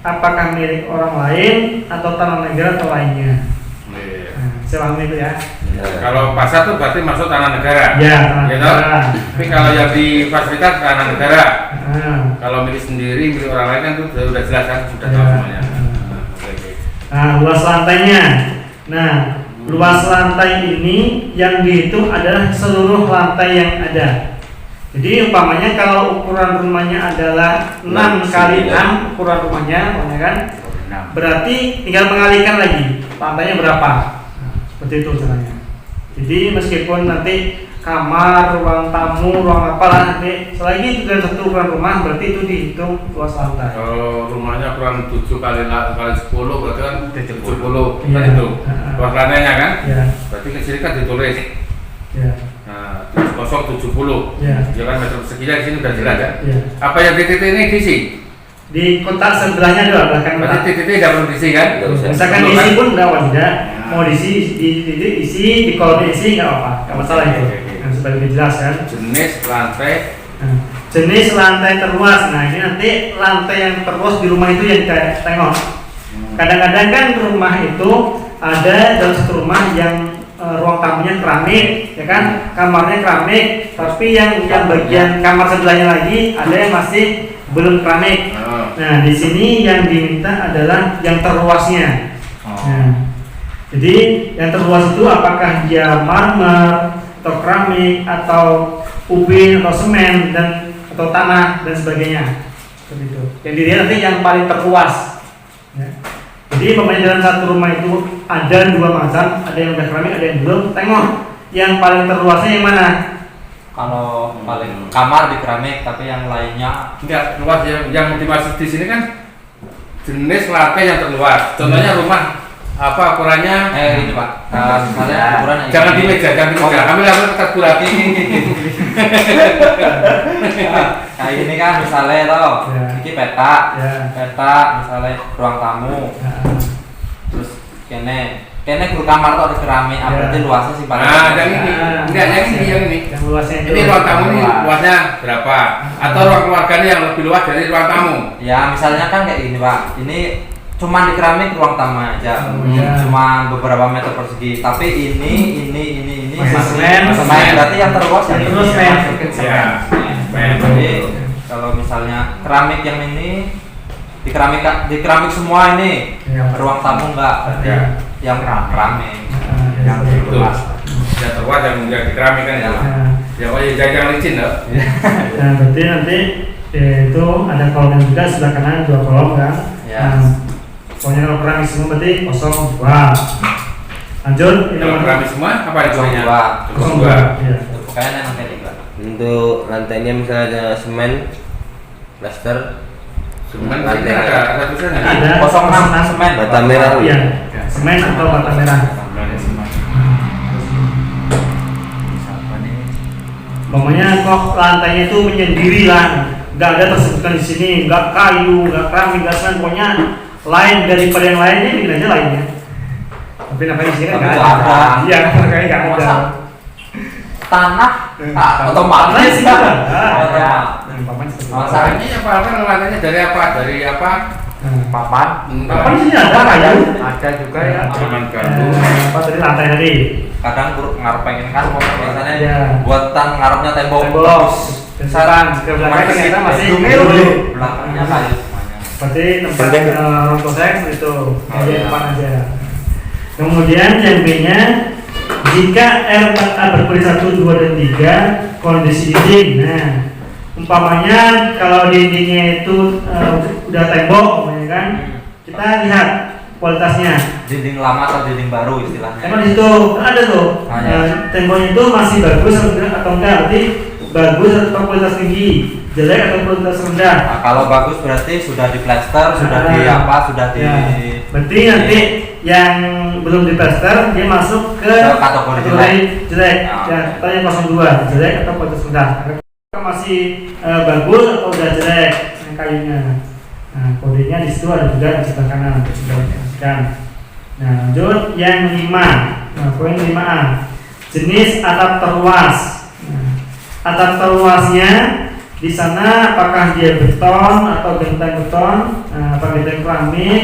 apakah milik orang lain, atau tanah negara atau lainnya. Iya. Nah, saya paham itu ya. Nah, Kalau pasar tuh berarti masuk tanah negara. Ya, tanah Ya, negara. Tapi kalau yang di fasilitas tanah negara. Nah, Kalau milik sendiri, milik orang lain kan itu sudah jelas kan, sudah tahu Ya. semuanya. Nah, oke. nah, luas lantainya. Nah, luas lantai ini yang dihitung adalah seluruh lantai yang ada. Jadi umpamanya kalau ukuran rumahnya adalah 6 kali 6 ukuran rumahnya, kan? Berarti tinggal mengalikan lagi lantainya berapa. Nah, seperti itu caranya. Jadi meskipun nanti kamar, ruang tamu, ruang apalah nanti selagi itu dalam satu ukuran rumah berarti itu dihitung luas lantai. Kalau rumahnya ukuran 7 kali 10 berarti kan 70 kan Iya. itu. Luas lantainya kan? Ya, Berarti ke sini kan ditulis. ya, Nah, 70. ya, Ya kan meter perseginya di sini udah jelas ya. ya. Apa yang di titik ini diisi? Di kotak sebelahnya ada belakang Berarti kotak. titik tidak perlu diisi kan? Nggak usah. Misalkan Perlu, diisi kan? pun enggak tidak. Mau diisi di titik isi, di kolom isi enggak apa-apa, enggak masalah itu. Oke, oke. Yang supaya lebih jelas kan. Jenis lantai. Nah, jenis lantai terluas. Nah, ini nanti lantai yang terluas di rumah itu yang kita tengok. Kadang-kadang kan rumah itu ada dalam satu rumah yang ruang tamunya keramik, ya kan, kamarnya keramik, tapi yang bagian kamar sebelahnya lagi ada yang masih belum keramik. Oh. Nah, di sini yang diminta adalah yang terluasnya. Nah, jadi yang terluas itu apakah dia marmer atau keramik atau ubin atau semen dan atau tanah dan sebagainya. Seperti itu. Yang dilihat nanti yang paling terluas. Ya. Jadi pemain dalam satu rumah itu ada 2 macam, ada yang udah keramik, ada yang belum. Tengok yang paling terluasnya yang mana? Kalau paling kamar di keramik, tapi yang lainnya Enggak, luas yang dimaksud di sini kan jenis lantai yang terluas. Contohnya rumah apa ukurannya? ini Pak, misalnya ukuran yang Jangan di ini. meja, jangan di meja. Oh, Ambil kertas bulat. Kayak ini kan misalnya toh, Ya. ini peta, Ya. peta misalnya ruang tamu, Nah, terus kene guru kamar tuh di keramik, Ya. berarti luasnya sih paling. Nah, yang ini. Enggak, yang ini, yang ini. yang luasnya itu. Ini ruang tamu ini luasnya berapa? Atau ruang keluarganya yang lebih luas dari ruang tamu? Ya misalnya kan kayak gini Pak, ini cuma di keramik ruang tamu aja, Ya. cuma beberapa meter persegi. Tapi ini Masih masih semen. berarti yang terluas Yang yang terluas ini semen. masukin semen. Ya. Semen. Jadi kalau misalnya keramik yang ini di keramik semua ini, Ya. ruang tamu enggak, Ya. yang keramik. Yang Itu. Yang terluas yang di keramik kan ya. Nah, Yang licin loh. nah, berarti nanti itu ada kolom juga sebelah kanan 2 kolom kan. Ya. Nah, pokoknya kalau keramik semua berarti 02. Lanjut ini Kalau nomor keramik semua apa itu? 02. 02. Iya. Kayaknya nanti juga. Untuk lantainya misalnya ada semen, plaster, Semen Lantai. ini ada tulisannya. Ada 06 semen. bata merah. Iya. Semen atau bata merah. Pokoknya kok lantainya itu menyendiri lah, nggak ada tersebutkan di sini, nggak kayu, nggak keramik, nggak semen, pokoknya lain daripada yang lainnya, bikin aja lainnya. Tapi namanya di sini kan Tapi nggak nggak ada. ada. Iya, makanya nggak ada. Masa tanah Tanah otomatis sih kan? nggak ada. Ada. Umpamanya seperti itu. Masa Ini apa lantainya dari apa? Dari apa? papan? Apa di sini ada kayu? Ada juga ya. Jangan ganggu. Apa tadi lantai tadi? Kadang ngarep pengen kan mau biasanya Iya. buatan ngarepnya tembok. Tembok. Depan, ke belakang ternyata masih dulu. Belakangnya kayu semuanya. Seperti tempat Penting. orang tua saya seperti itu. Oh, Jadi iya. depan aja. Kemudian yang B-nya, jika R4A berkulit 1, 2, dan 3 kondisi dinding. Nah, Umpamanya kalau dindingnya itu udah tembok, umpamanya kan, kita lihat kualitasnya. Dinding lama atau dinding baru istilahnya. Emang di situ kan ada tuh temboknya itu masih bagus atau enggak, berarti bagus atau kualitas tinggi, jelek atau kualitas rendah. Nah, kalau bagus berarti sudah di plaster, sudah di apa, sudah di. Ya. Berarti nanti yang belum di plaster dia masuk ke kategori jelek. Nah. Ya, kita yang 02 jelek atau kualitas rendah. Masih bagus atau udah jelek kayunya. Nah, kodenya di situ ada juga di sebelah kanan untuk sudah dijelaskan. Nah, lanjut yang 5. Nah, poin 5A. Jenis atap terluas. Nah, atap terluasnya di sana apakah dia beton atau genteng beton, apa genteng keramik,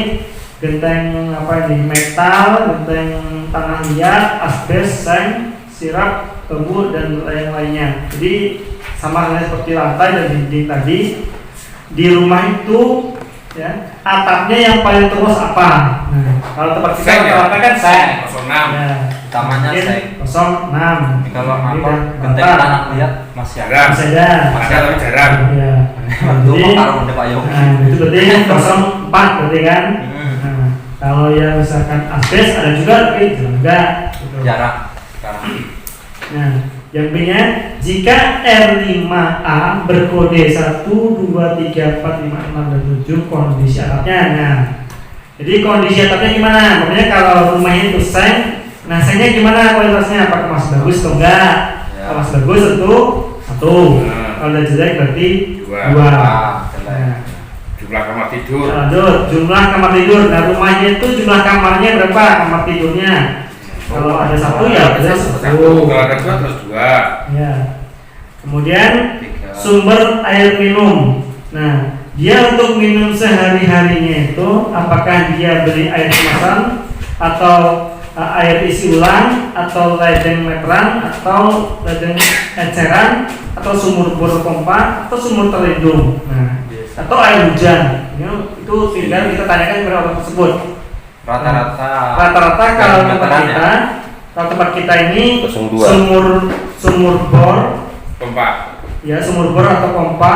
genteng apa ini metal, genteng tanah liat, asbes, seng, sirap, bambu dan lain-lainnya. Jadi sama halnya seperti lantai dan dinding tadi. Di rumah itu ya atapnya yang paling terus apa? Nah, kalau tempat kita rata-rata kan seng 06. ya, utamanya seng 06. kalau Ini apa kan genteng rata. tanah liat masih ada. Jarang. Masih ada. Ada tapi jarang. Ya. Itu kalau udah Pak Yogi. Nah, itu berarti 04 berarti kan. Nah, kalau yang misalkan asbes ada juga tapi jarang enggak. Gitu. Jarang sekarang. Nah, yang B-nya jika R5A berkode 1, 2, 3, 4, 5, 6, dan 7 kondisi atapnya. Nah, jadi kondisi atapnya gimana? Makanya kalau rumahnya itu seng, nah sengnya gimana kualitasnya? Apakah masih bagus atau enggak? Ya. Kalau masih bagus tentu 1. Kalau udah jelek berarti 2. Nah, Jumlah kamar tidur. lanjut jumlah kamar tidur. Nah, rumahnya itu jumlah kamarnya berapa? Kamar tidurnya? Kalau ada 1 ya ada 1. Kalau ada 2 terus 2. Ya. Kemudian 3. sumber air minum. Nah, dia untuk minum sehari-harinya itu apakah dia beli air kemasan atau air isi ulang atau ledeng meteran atau ledeng eceran atau sumur bor pompa atau sumur terlindung. Nah, atau air hujan. Itu tinggal kita tanyakan kepada orang tersebut. Rata-rata kalau tempat kita, kalau tempat kita ini 02. sumur bor, Pompa. ya sumur bor atau pompa,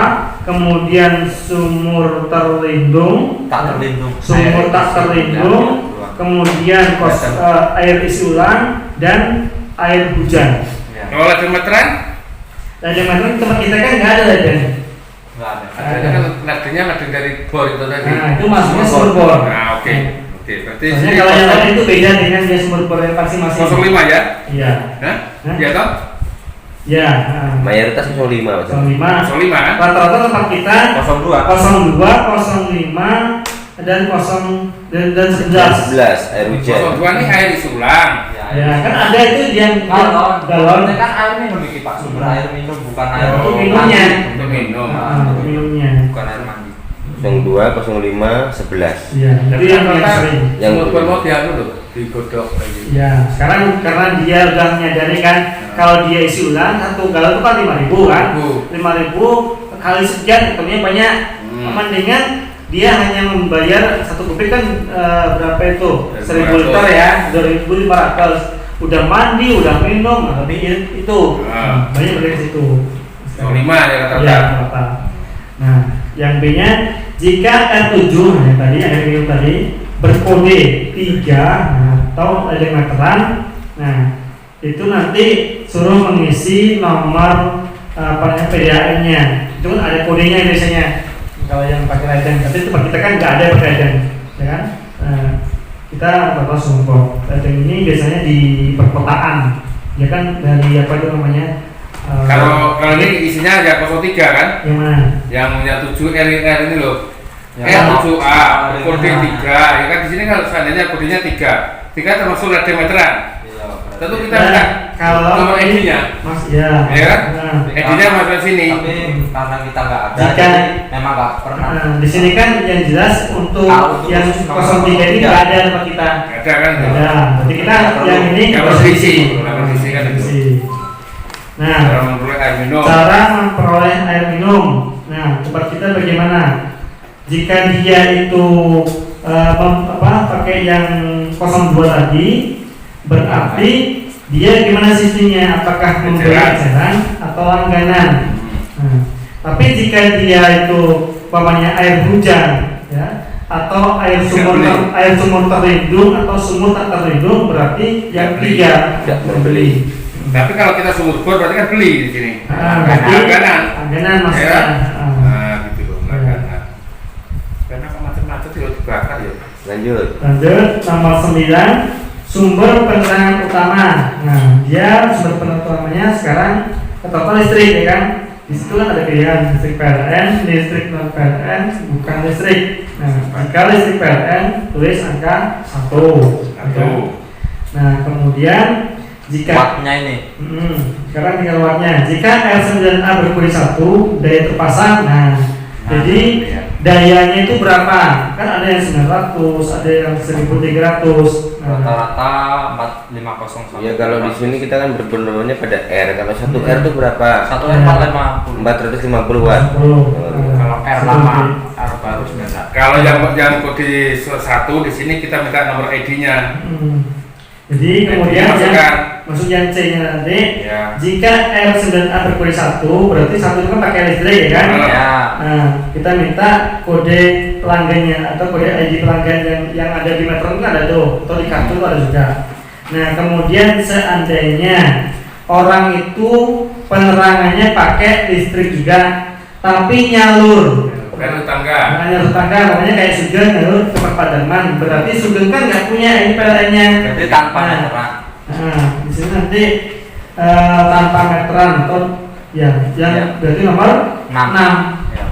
kemudian sumur terlindung, Tak terlindung. sumur tak terlindung, kemudian air isi ulang dan air hujan. Ya. Kalau ada meteran, Dan yang mana tempat kita kan nggak ada ledeng. Enggak ada. adanya kan ladengnya ladeng dari bor itu tadi. Nah, itu masuknya sumur bor. Nah, oke. Oke, berarti Soalnya sini kalau yang lain itu beda dengan dia sumur bor yang masing-masing. 05 ya? Iya. Hah? Hah? Iya toh? Ya. Mayoritas 05 Mas. 05. 05 kan? Rata-rata tempat kita 02. 02, 05 dan 0 dan 11. 11 air hujan. 02 ini air isi ulang. Ya, kan ada itu yang galon. Ini kan air minum iki Pak, sumber air minum bukan air Untuk minumnya. Untuk minum. Untuk minumnya. bukan air mandi. 02, 05, 11. Iya, itu yang paling sering. Yang Yang bor mau dianu loh, digodok lagi. Ya, sekarang karena dia udah menyadari kan kalau dia isi ulang satu galon itu kan 5.000 kan. 5.000 kali sekian hitungnya banyak. Mendingan dia hanya membayar satu kubik kan berapa itu? 1.000 liter ya, 2.500. Udah mandi, udah minum, lebih itu. Banyak dari situ. 05 ya rata-rata. Ya, rata. Nah, yang B-nya jika R7 yang tadi air minum tadi berkode 3 atau ada meteran, nah itu nanti suruh mengisi nomor PDAM-nya. Itu kan ada kodenya biasanya. Kalau yang pakai ledeng, tapi tempat kita kan nggak ada pakai ledeng, ya kan? Kita bawa sumber. Ledeng ini biasanya di perkotaan, ya kan dari apa itu namanya? Kalau ini isinya ada 03 kan? Yang mana? Yang punya 7 R ini loh. Ya, R7A, kode 3. Ya kan di sini kalau seandainya kodenya 3. 3 termasuk ledeng meteran. Tentu kita minta kalau nomor ID-nya. Mas, ya. Ya kan? Nah, ID-nya masuk ke sini. Tapi karena kita nggak ada, Jika- jadi memang nggak pernah. di sini kan yang jelas untuk Untuk yang khusus 03 ini nggak ada tempat kita. Ada kan? Ada. Berarti kita yang ini Yang kita berisi. isi. Yang berisi kan itu. Isi. Nah, Cara memperoleh air minum. cara memperoleh air minum. Nah, tempat kita bagaimana? Jika dia itu pakai yang 02 tadi, berarti dia gimana sistemnya? Apakah membeli eceran atau langganan? Nah, Tapi jika dia itu umpamanya air hujan, ya, atau air sumur terlindung atau sumur tak terlindung, berarti yang ketiga Tidak membeli. Tapi kalau kita sumur bor berarti kan beli di sini. Berarti langganan maksudnya. Ya. Nah, gitu loh, langganan. Karena kalau macet-macet itu dibakar ya. Lanjut. Lanjut, nomor 9, sumber penerangan utama. Nah, dia sumber penerangan utamanya sekarang ketoprak listrik, ya kan? Di situ kan ada pilihan listrik PLN, listrik non PLN, bukan listrik. Nah, jika listrik PLN tulis angka 1. Nah, kemudian jika Wattnya ini. sekarang tinggal wattnya. Jika L9A berkode 1, daya terpasang. Nah, jadi dayanya itu berapa? Kan ada yang 900, ada yang 1300. Rata-rata 450. Ya kalau di sini kita kan berpedomannya pada R. Kalau 1 R itu berapa? 1 R 450. 450 watt. Kalau R lama, R baru 9. Kalau yang kode 1 di sini kita minta nomor ID-nya. Jadi kemudian maksud yang C-nya nanti, Ya. jika R9A berkode 1, berarti 1 itu kan pakai listrik, ya kan? Ya. Nah, kita minta kode pelanggannya atau kode ID pelanggan yang ada di meteran kan ada tuh, atau di kartu itu ada juga. Nah, kemudian seandainya orang itu penerangannya pakai listrik juga, tapi nyalur. Kan tetangga. Nyalur tetangga, namanya kayak Sugeng nyalur ke Padaman. Berarti Sugeng kan nggak punya ini PLN-nya. Berarti tanpa meteran. Nah, di sini nanti tanpa meteran atau yang berarti nomor 6. Ya.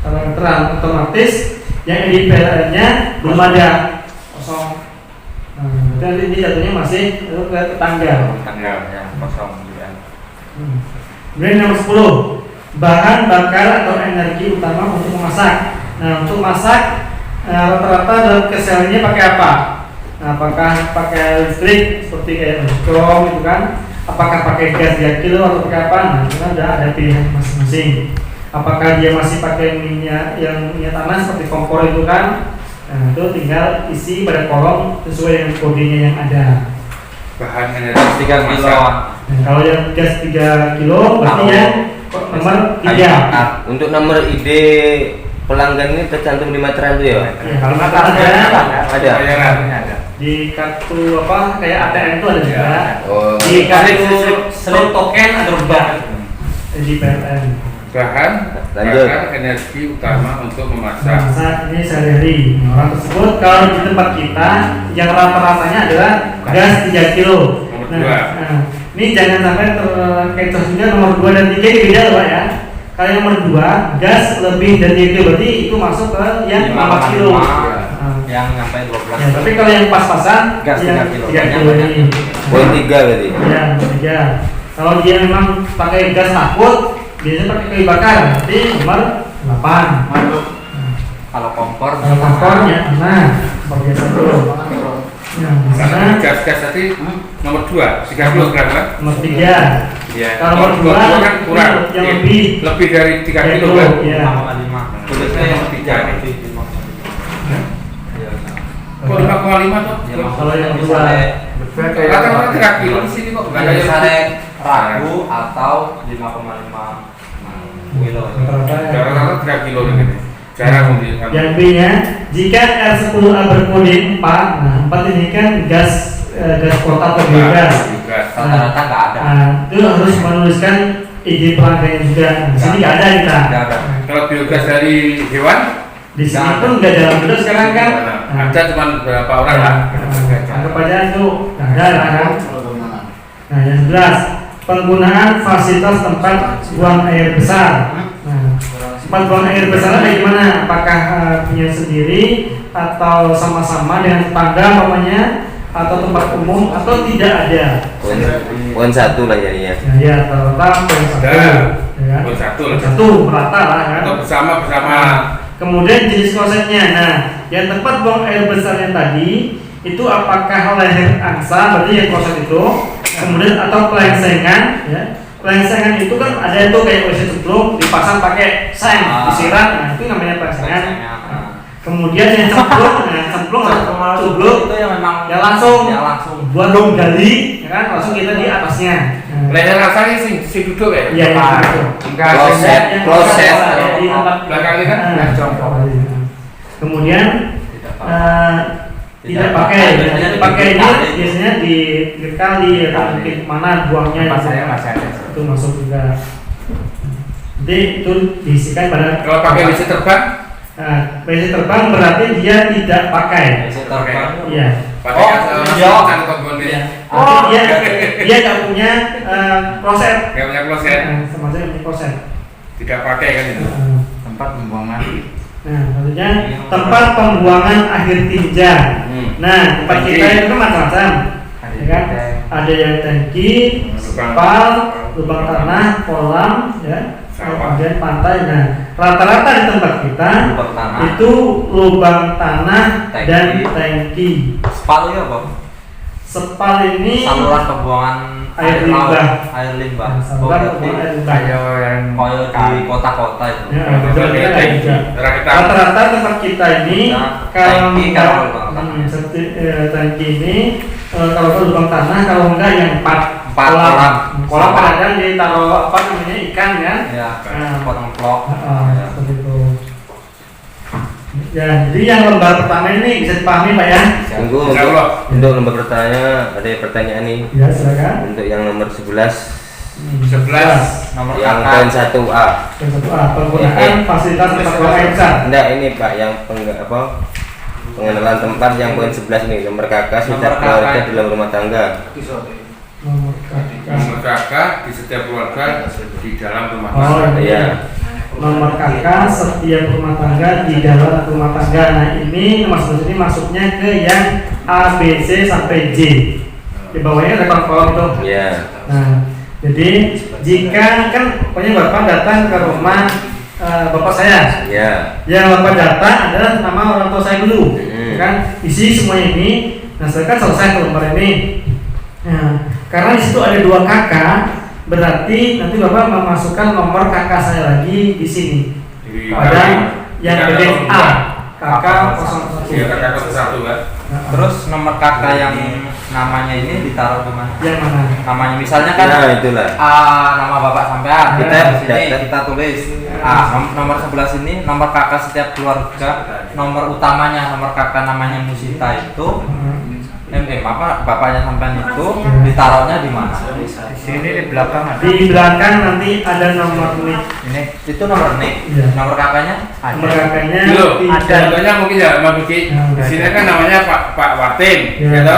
Tanpa meteran otomatis yang di PLN-nya belum ada, kosong. Nah, berarti ini jatuhnya masih ke tetangga. Tanggal yang kosong juga. Kemudian nomor 10, bahan bakar atau energi utama untuk memasak. Nah, untuk masak rata-rata dalam keselnya pakai apa? Nah, apakah pakai listrik seperti kayak mencom itu kan? Apakah pakai gas 3 kilo atau pakai apa? Nah, itu kan ada pilihan masing-masing. Apakah dia masih pakai minyak yang minyak tanah seperti kompor itu kan? Nah, itu tinggal isi pada kolom sesuai dengan kodenya yang ada. Bahan energi 3 kilo. Nah, kalau yang gas 3 kilo berarti yang nomor 3. Untuk nomor ID pelanggan ini tercantum di meteran itu ya? Ya, kalau meteran ada. Ada. Di kartu apa kayak ATM itu ada juga. Oh. Di kartu slot token ada juga. Di PLN. bahan Lanjut. bakar energi utama untuk memasak. Masak ini sehari-hari. Orang tersebut kalau di tempat kita yang rata-ratanya adalah gas 3 kilo. Nomor 2. Ini jangan sampai terkecoh juga nomor 2 dan 3 ini beda loh Pak ya. Kalau yang nomor 2 gas lebih dari 3 kilo berarti itu masuk ke yang 4 kilo. Yang sampai 12. Ya, tapi kalau yang pas-pasan Gas yang 3 kilo. 3 kilo ini. Poin 3 berarti. Ya, 3. Kalau dia memang pakai gas takut, biasanya pakai kayu bakar, berarti nomor 8. Kalau kompor, Kalau kompornya, nah, kompor biasa dulu. Ya, di Karena sana gas tadi nomor 2, 3 kilogram kan? nomor 3. Iya. Kalau nomor 2 kan kurang. yang Iya. lebih dari 3 3 kilo kilo, kan? ya. 5,5. Tulisnya yang 3 nih. Kok 5,5 tuh? Kalau yang dua. Rata-rata 3 kilo di sini kok. Enggak ada yang Misalnya ragu atau 5,5 kilo. rata-rata 3 kilo ini. Jarang mungkin. Yang B-nya, jika R10A berkode 4, nah 4 ini kan gas kota atau biogas. Rata-rata nggak ada. Nah, itu harus menuliskan izin pelanggannya juga. Di sini nggak ada kita. Nggak ada. Kalau biogas dari hewan, Di sini pun nggak jalan terus sekarang kan. ada cuma beberapa orang lah. Anggap aja itu nggak ada lah kan. Nah, yang 11, penggunaan fasilitas tempat buang air besar. Nah, tempat buang air besar ada gimana? Apakah punya sendiri atau sama-sama dengan tetangga namanya, atau tempat umum atau tidak ada? Poin 1 lah jadinya. Nah, ya rata-rata poin 1. Ya. Poin 1 lah. Satu merata lah kan. Atau bersama. Kemudian jenis klosetnya. Nah, yang tempat buang air besar yang tadi itu apakah leher angsa, berarti yang kloset itu, kemudian atau pelengsengan, ya. Pelengsengan itu kan ada itu kayak WC cemplung dipasang pakai seng, disiram, nah itu namanya pelengsengan. Kemudian yang cemplung, cemplung atau cubluk itu yang memang yang langsung yang langsung buat dong gali, ya kan langsung kita di atasnya. Nah, Leher rasanya si duduk ya? Iya, Enggak, Kloset, kloset. Di tempat belakang ini kan? Kemudian tidak pakai, biasanya dipakai ini biasanya di kali atau mungkin mana buangnya itu masuk juga. Jadi itu diisikan pada. Kalau pakai WC terbang? WC terbang berarti dia tidak pakai. Iya. Pakai asal komponen. Oh, dia nggak punya kloset. Nggak punya kloset. Semacam punya kloset. Tidak pakai kan itu? Tempat pembuangan. Nah, maksudnya tempat pembuangan akhir tinja. Nah, tempat kita itu kan macam-macam. Ya kan? Ada yang tangki, spal, lubang tanah, kolam, ya, kemudian pantai. Nah, rata-rata di tempat kita itu lubang tanah dan tangki. Spal ya, Bang. Spal ini Saluran pembuangan air limbah. Air limbah. Saluran pembuangan air limbah. Koyo di kota-kota itu. Ya, betul, kita ada juga. Rata-rata tempat kita ini kalau tangki ini kalau lubang tanah, kalau enggak yang 4 kolam kadang ditaruh apa namanya ikan kan? Ya, potong-potong. Seperti itu. Ya, jadi yang lembar pertama ini bisa dipahami Pak ya? Tunggu untuk nomor pertanyaan ada pertanyaan nih. Ya, silakan. Untuk yang nomor 11 Nomor yang kakak. poin 1A. Yang satu A, penggunaan fasilitas tempat buang air besar. Enggak, ini Pak yang pengenalan tempat yang poin 11 nih, nomor kakak setiap keluarga dalam rumah tangga. Nomor kakak di setiap keluarga di dalam rumah Oh tangga. Iya. Nomor kakak setiap rumah tangga di dalam rumah tangga. Nah ini maksudnya ini masuknya ke yang A, B, C sampai J. Di bawahnya ada kolom-kolom itu. Iya. Nah, jadi jika kan pokoknya bapak datang ke rumah bapak saya, Iya. yang bapak datang adalah nama orang tua saya dulu, kan isi semua ini. Nah saya kan selesai ke lembar ini. Nah, karena di situ ada 2 kakak, berarti nanti bapak memasukkan nomor kakak saya lagi di sini. Pada yang bagian A, kakak 01. Iya, kakak 01 kan. Terus nomor kakak yang namanya ini ditaruh di mana? Yang mana? Namanya misalnya kan Nah, itulah. nama bapak sampean. Kita Ya, di sini kita tulis nomor 11 ini nomor kakak setiap keluarga. Nomor utamanya nomor kakak namanya Musita itu. Bapaknya sampean itu ditaruhnya di mana? Di sini di belakang ada. Di belakang nanti ada nomor nik. Ini itu nomor nik. Iya. Nomor kakaknya Nomor kakaknya Dulu, ada. contohnya mungkin ya, Mbak Buki. Di sini kan namanya Pak Watim, Ya. gitu.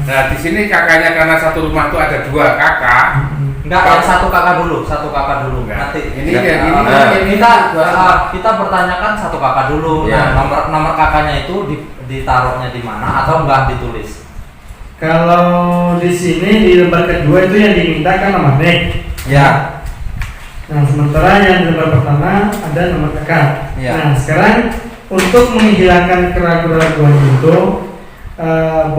Nah, di sini kakaknya karena satu rumah itu ada 2 kakak. enggak, yang satu kakak dulu. Enggak. Nanti Ini Enggak. ya, ini kita pertanyakan satu kakak dulu. Ya. Nah, nomor kakaknya itu ditaruhnya di mana atau enggak ditulis? Kalau di sini di lembar kedua itu yang diminta kan nomor nik. Ya. Nah sementara yang di lembar pertama ada nomor kakak. Ya. Nah sekarang untuk menghilangkan keraguan-keraguan itu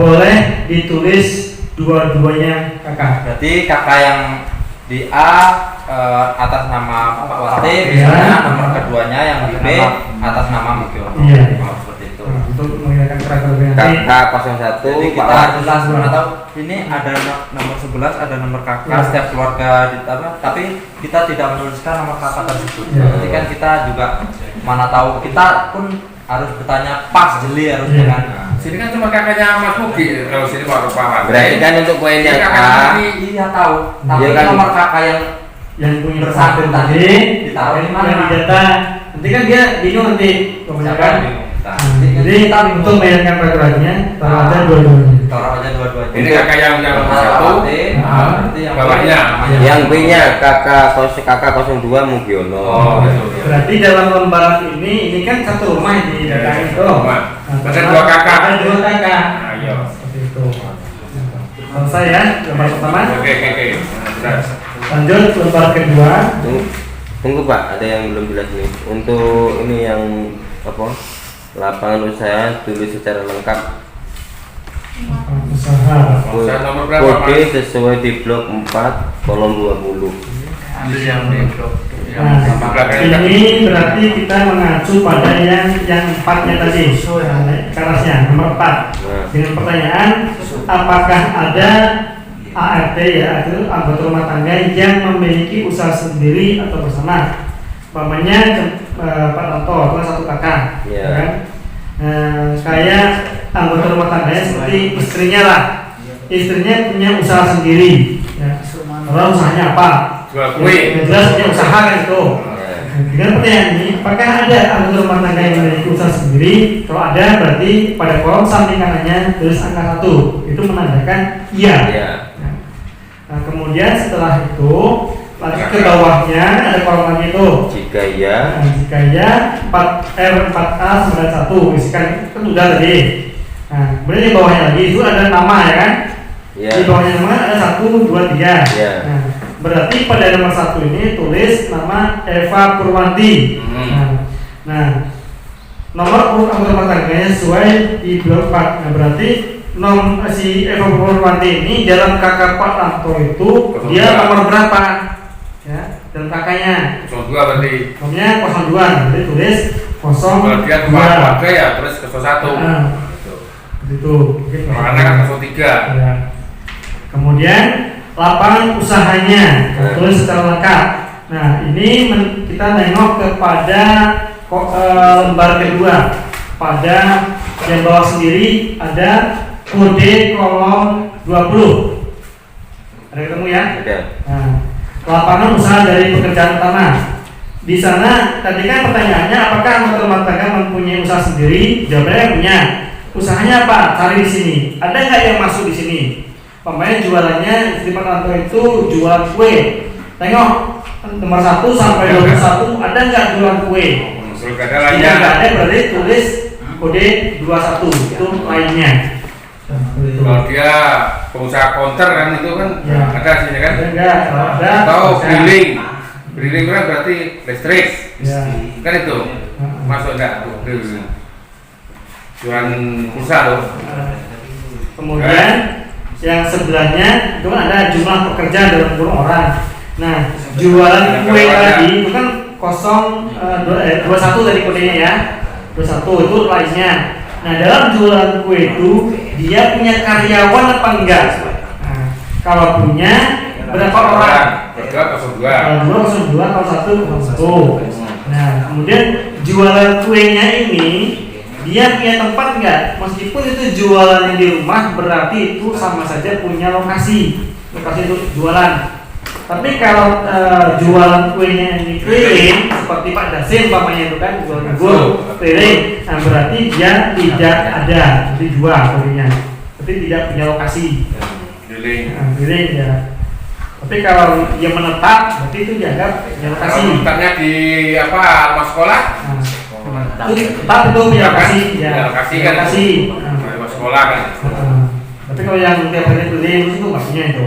boleh ditulis dua-duanya kakak. Berarti kakak yang di A atas nama Pak Wati, Iya. misalnya nomor keduanya yang di B atas nama Mugiono. Iya. Seperti itu. Nah, untuk menghilangkan keraguan-keraguan nanti. Kakak 01 Jadi Pak kita Wati. jelas atau ini ada nomor 11, ada nomor kakak Ya. setiap keluarga tapi kita tidak menuliskan nomor kakak tersebut. Ya. Jadi kan kita juga mana tahu, kita pun harus bertanya pas jeli harus Ya. dengan. sini kan cuma kakaknya Mas Mugi. Kalau sini Pak Watim. Berarti kan untuk poin yang A. Iya tahu. Tapi Iya kan? nomor kakak yang punya bersangkutan tadi tadi ditaruh di mana? yang didata. Nanti kan dia bingung nanti kebanyakan. Nah, Jadi kita untuk menghilangkan keraguan-keraguannya taruh aja dua-duanya. taruh aja dua-duanya. Ini kakak yang nomor 1. Berarti yang bawahnya. Yang B-nya kakak 02 Mugiono. Oh, betul. Berarti dalam lembaran ini kan satu rumah yang didatangi itu. rumah. Berarti 2 kakak. Ada 2 kakak. Ayo. Seperti itu. Selesai ya lembar pertama. Oke. Jelas. Lanjut lembar kedua. Tunggu Pak, ada yang belum jelas nih. Untuk ini yang lapangan usaha tulis secara lengkap. Usaha. Usaha nomor berapa, Kode Mas? sesuai di blok 4 kolom 20. Ambil yang di blok. Nah, ini berarti kita mengacu pada yang 4-nya tadi. Kerasnya nomor 4. Nah, Dengan pertanyaan, apakah ada ART ya, itu anggota rumah tangga yang memiliki usaha sendiri atau bersama. Umpamanya Pak Tanto itu kan satu kakak, Iya. kan? Kayak anggota rumah tangganya seperti istrinya lah. Istrinya punya usaha sendiri. Ya. Orang usahanya apa? Jual kue. Ya, jelas punya usaha kan itu. Ya. Dengan pertanyaan ini, apakah ada anggota rumah tangga yang memiliki usaha sendiri? Kalau ada, berarti pada kolom samping kanannya tulis angka 1. Itu menandakan iya. Iya. Nah, kemudian setelah itu lagi ke bawahnya ada kolom lagi itu. Jika iya, Nah, jika ya 4R4A 91 isikan kan udah tadi. Nah, kemudian di bawahnya lagi itu ada nama ya kan? iya. Di bawahnya nama ada 1, 2, 3. Iya. Nah, berarti pada nomor 1 ini tulis nama Eva Purwanti. Nah, nomor urut anggota rumah tangganya sesuai di blok 4. Nah, berarti si Eva Purwanti ini dalam kakak Pak Tanto itu dia nomor berapa? Ya, dalam kakaknya. 02 berarti. Nomornya 02, jadi tulis 02. Kalau dia rumah keluarga ya terus ke 01. Nah, itu. Kalau anak kan ke 03. Ya. Kemudian lapangan usahanya tulis secara lengkap. Nah, ini kita nengok kepada lembar kedua. Pada yang bawah sendiri ada kode kolom 20. Ada ketemu ya? Ada. Nah, lapangan usaha dari pekerjaan utama. Di sana tadi kan pertanyaannya apakah anggota rumah tangga mempunyai usaha sendiri? Jawabannya punya. Usahanya apa? Cari di sini. Ada nggak yang masuk di sini? Pemain jualannya di Pak Tanto itu jualan kue. Tengok nomor 1 sampai 21 ada nggak jualan kue? Kalau ada Tidak lainnya. ada, berarti tulis kode 21 itu lainnya. Kalau dia pengusaha counter kan itu kan Ya. ada sini kan. Ada nggak? Kalau ada. Atau bisa. drilling. Drilling kan berarti listrik. Ya. Kan itu. Masuk enggak? Drilling. Jualan pulsa loh. Kemudian yang sebelahnya itu kan ada jumlah pekerja dalam kurung orang. Nah, jualan kue tadi itu kan 21 dari kodenya ya. 21 itu lainnya. Nah, dalam jualan kue itu dia punya karyawan apa enggak? Nah, kalau punya berapa orang? Kedua 02. Kalau 2 02, kalau 1 01. Nah, kemudian jualan kuenya ini dia punya tempat enggak? Meskipun itu jualannya di rumah, berarti itu sama saja punya lokasi untuk jualan. Tapi kalau jualan kuenya ini keliling, seperti Pak Dasim umpamanya itu kan jual bubur keliling, nah berarti dia tidak ada, jadi jual kuenya, tapi tidak punya lokasi. Drilling. Nah, keliling ya. Tapi kalau dia menetap, berarti itu dianggap punya lokasi. Kalau letaknya di apa rumah sekolah? Nah, itu tetap itu punya lokasi, ya. Lokasi kan. Lokasi. Rumah sekolah kan. Tapi kalau yang tiap hari keliling itu nggak punya itu.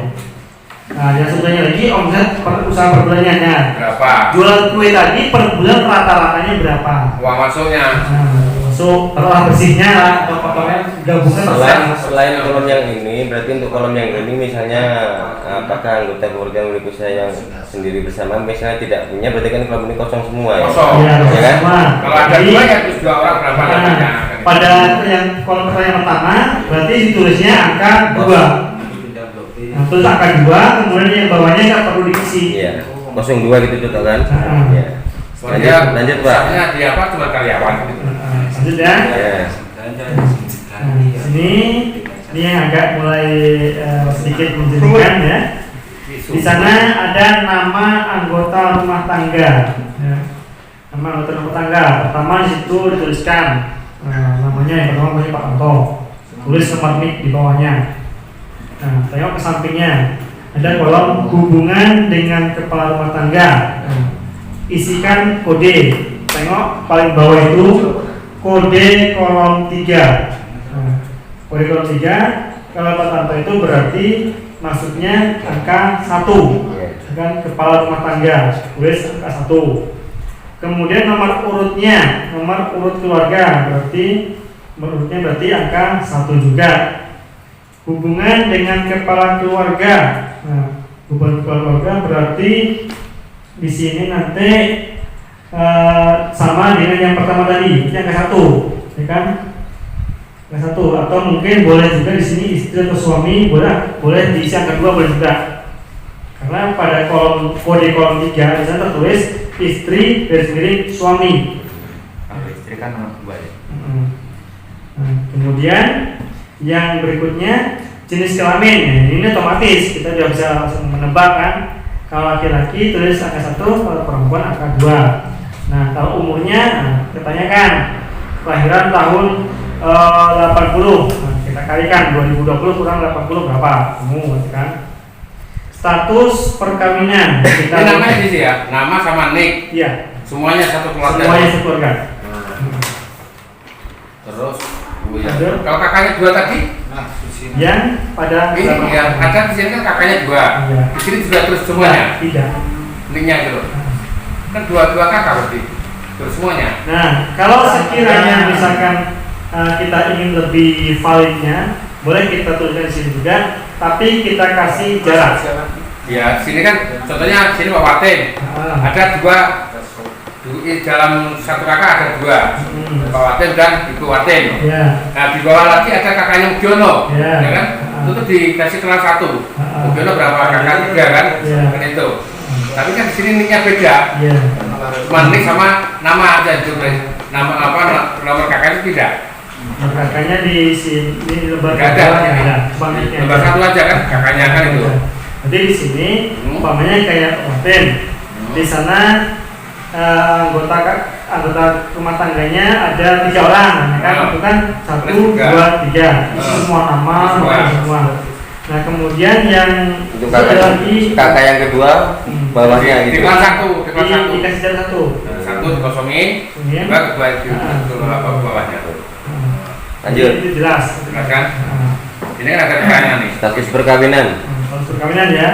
Nah, yang sebenarnya lagi omset usaha per bulannya. Berapa? Jualan kue tadi per bulan rata-ratanya berapa? Uang masuknya. Nah, masuk taruhlah bersihnya lah, atau potongan gabungan Selain kolom yang ini, berarti untuk kolom yang ini misalnya apakah anggota keluarga memiliki usaha yang sendiri bersama, misalnya tidak punya, berarti kan kolom ini kosong semua ya. Kosong. ya, Ya kan? semua. Kalau ada Jadi, dua ya terus dua orang berapa nah, namanya? pada yang kolom pertanyaan pertama berarti ditulisnya angka 2. Nah, terus angka 2, kemudian yang bawahnya nggak perlu diisi. Iya. 02 gitu contoh kan? Nah. Iya. Lanjut Pak. Misalnya dia apa cuma karyawan. Lanjut ya. Ya. Nah, ini yang agak mulai sedikit menjadikan ya. Di sana ada nama anggota rumah tangga. Ya. Nama anggota rumah tangga. Pertama di situ dituliskan namanya yang pertama namanya Pak Tanto. Tulis nomor NIK di bawahnya. Nah, tengok ke sampingnya. Ada kolom hubungan dengan kepala rumah tangga. Nah, isikan kode. Tengok paling bawah itu kode kolom 3. Nah, kode kolom 3 kalau Pak Tanto itu berarti maksudnya angka 1 kan kepala rumah tangga, tulis angka 1. Kemudian nomor urutnya, nomor urut keluarga berarti nomor urutnya berarti angka 1 juga. Hubungan dengan kepala keluarga. Nah, hubungan keluarga berarti di sini nanti sama dengan yang pertama tadi, yang ke 1, ya kan? angka 1, atau mungkin boleh juga di sini istri atau suami, boleh diisi angka 2 boleh juga. Karena pada kode kolom 3 di sana tertulis istri garis miring suami. Kalau istri kan nomor 2 ya. Nah, kemudian yang berikutnya jenis kelamin. Nah, ini otomatis kita sudah bisa langsung menebak kan. Kalau laki-laki tulis angka 1, kalau perempuan angka 2. Nah, kalau umurnya, kita tanyakan kelahiran tahun 80. Nah, kita kalikan 2020 kurang 80 berapa? Umur kan. Status perkawinan. Ini namanya di sini ya, nama sama nik. Iya. Semuanya satu keluarga. Semuanya satu keluarga. Terus, ya. Ada. Kalau kakaknya 2 tadi, Yang pada ini ya, ada di sini kan kakaknya 2. Iya. Di sini juga terus semuanya. Tidak. Niknya itu loh. Kan dua kakak berarti. Terus semuanya. Nah, kalau sekiranya misalkan kita ingin lebih validnya, boleh kita tuliskan di sini juga, tapi kita kasih jarak. Ya, sini kan contohnya sini Pak Watin. Ada 2 dalam satu kakak ada 2. Pak Watin dan Ibu Watin. Ya. Nah, di bawah lagi ada kakaknya Mugiono. Ya. Ya kan? Itu tuh dikasih kelas 1. Mugiono berapa kakak 3 kan? Ya. Kan itu. Tapi kan di sini niknya beda. Ya. Cuma nik sama nama aja itu. Nama apa nomor kakaknya tidak. Kakaknya di sini di lembar Gak ada. ya. Cuma niknya Nomor aja. 1 aja kan kakaknya kan itu. Jadi di sini umpamanya kayak Watin. Di sana anggota rumah tangganya ada 3 orang, kan? Itu kan 1, 2, 3. Semua nama, semua. Nah, kemudian yang Untuk ada lagi kakak yang kedua bawahnya Di gitu. kelas 1, di kelas 1. dikasih jarak 1. 1 dikosongin, Kemudian 2 itu apa bawahnya. Lanjut. Itu jelas. Jelas kan? Nah, Ini kan ada kakaknya nih. Status perkawinan. status perkawinan ya.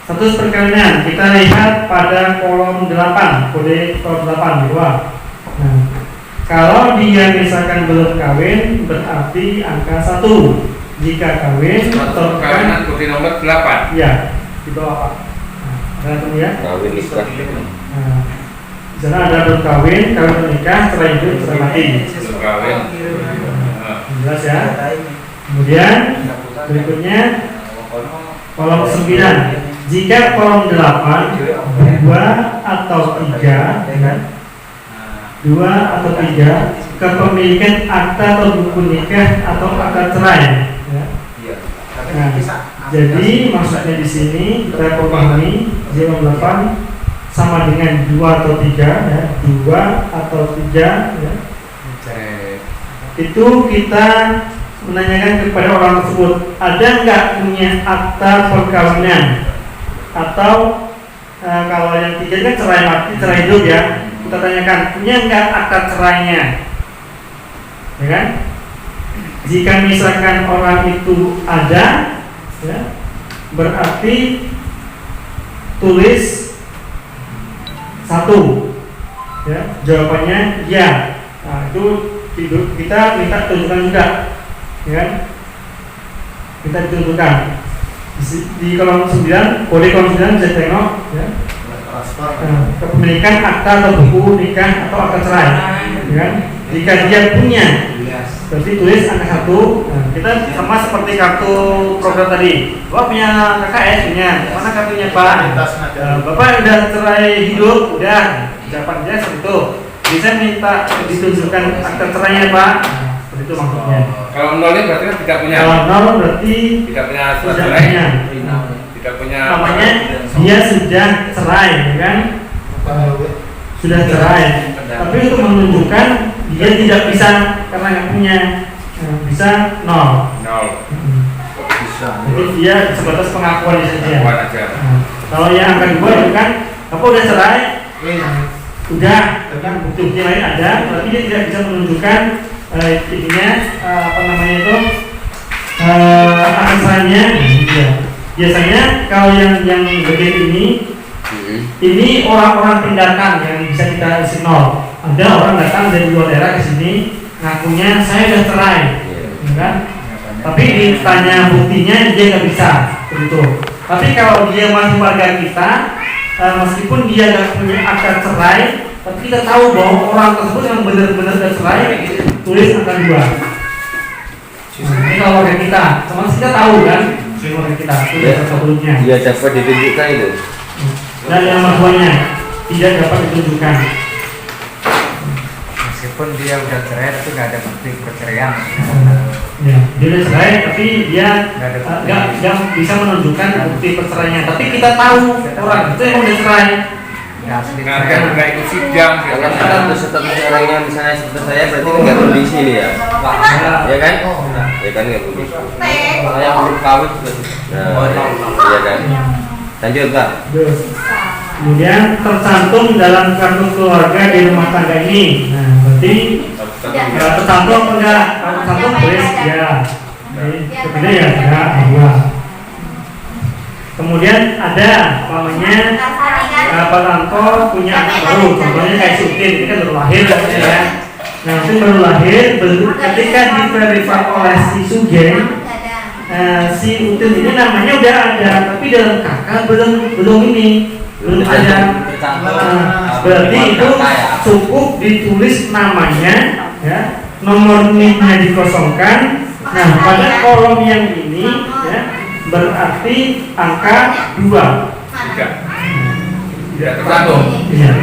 Status perkawinan kita lihat pada kolom 8, kode kolom 8 di bawah. Nah, kalau dia misalkan belum kawin berarti angka 1. Jika kawin atau Perkawinan kode nomor 8. ya di bawah Pak. Nah, ada tuh ya. Kawin nikah. Nah, di sana ada belum kawin menikah, cerai hidup, cerai mati. Belum kawin. Jelas ya. Kemudian berikutnya kolom 9. Jika kolom 8 2 atau 3 kan? 2 atau 3 kepemilikan akta atau buku nikah atau akta cerai ya. Nah, jadi maksudnya di sini kita pahami kolom 8 sama dengan 2 atau 3 ya. 2 atau 3 ya. Itu kita menanyakan kepada orang tersebut, ada nggak punya akta perkawinan, atau kalau yang 3 kan cerai mati, cerai hidup ya, kita tanyakan punya nggak akta cerainya, ya kan? Jika misalkan orang itu ada, ya, berarti tulis 1, ya, jawabannya ya. Nah, itu kita minta tunjukkan juga, ya kan? Kita tunjukkan di kolom 9, kode kolom 9 bisa tengok ya. Kepemilikan akta atau buku nikah atau akta cerai, ya kan? Jika dia punya, berarti tulis angka 1. Nah, kita sama seperti kartu program tadi. Bapak punya KKS punya, mana kartunya Pak? Bapak udah cerai hidup, udah. Jawaban dia seperti itu. Bisa minta ditunjukkan akta cerainya Pak. Nah, seperti itu maksudnya. Kalau 0 ini berarti kan tidak punya. Kalau 0 berarti Tidak punya surat tidak cerai. punya. Tidak punya. Namanya dia sudah cerai, ya kan? Sudah cerai. Tapi untuk menunjukkan dia tidak bisa karena nggak punya, bisa 0. 0. Jadi dia sebatas pengakuan saja. Buat aja. Nah, kalau yang angka 2 itu kan, apa udah cerai? Udah, kan bukti lain ada, tapi dia tidak bisa menunjukkan ininya apa namanya itu angkanya. Iya. Biasanya kalau yang bagian ini orang-orang pendatang yang bisa kita isi 0. Ada orang datang dari luar daerah ke sini, ngakunya saya udah cerai, ya kan? Tapi ditanya buktinya dia nggak bisa, begitu. Tapi kalau dia masih warga kita, meskipun dia nggak punya akta cerai, tapi kita tahu bahwa orang tersebut yang benar-benar cerai, tulis angka 2. Ini kalau warga kita, teman kita tahu kan, warga kita itu Ya. sebelumnya. Dia dapat ditunjukkan itu. Dan yang mertuanya tidak dapat ditunjukkan. Meskipun dia udah cerai tapi nggak ada bukti perceraian. Ya, dia udah cerai tapi dia Nggak ada bukti. nggak bisa menunjukkan bukti perceraiannya. Tapi kita tahu orang itu yang udah cerai. Nggak asli Nggak cerai. nggak ikut sidang. Kalau status orangnya misalnya seperti saya berarti kan nggak kondisi nih ya. Ya kan? Ya kan nggak kondisi. Saya belum kawin sudah. Nah, iya kan. Lanjut Pak. Terus. Kemudian tercantum dalam kartu keluarga di rumah tangga ini. Nah, berarti tercantum apa enggak? Kalau tercantum tulis ya. Berbeda ya, enggak, dua. Kemudian ada namanya Pak Tanto punya anak baru, contohnya kayak Sutin, ini kan baru lahir ya. Nah, itu baru lahir, ketika diverifikasi oleh si Sugeng, si Utin ini namanya udah ada, tapi dalam kakak belum ini, belum ada. Berarti itu cukup ditulis namanya, ya, nomor NIP-nya dikosongkan. Nah, pada kolom yang ini, ya, berarti angka 2. Tidak tercantum. Iya,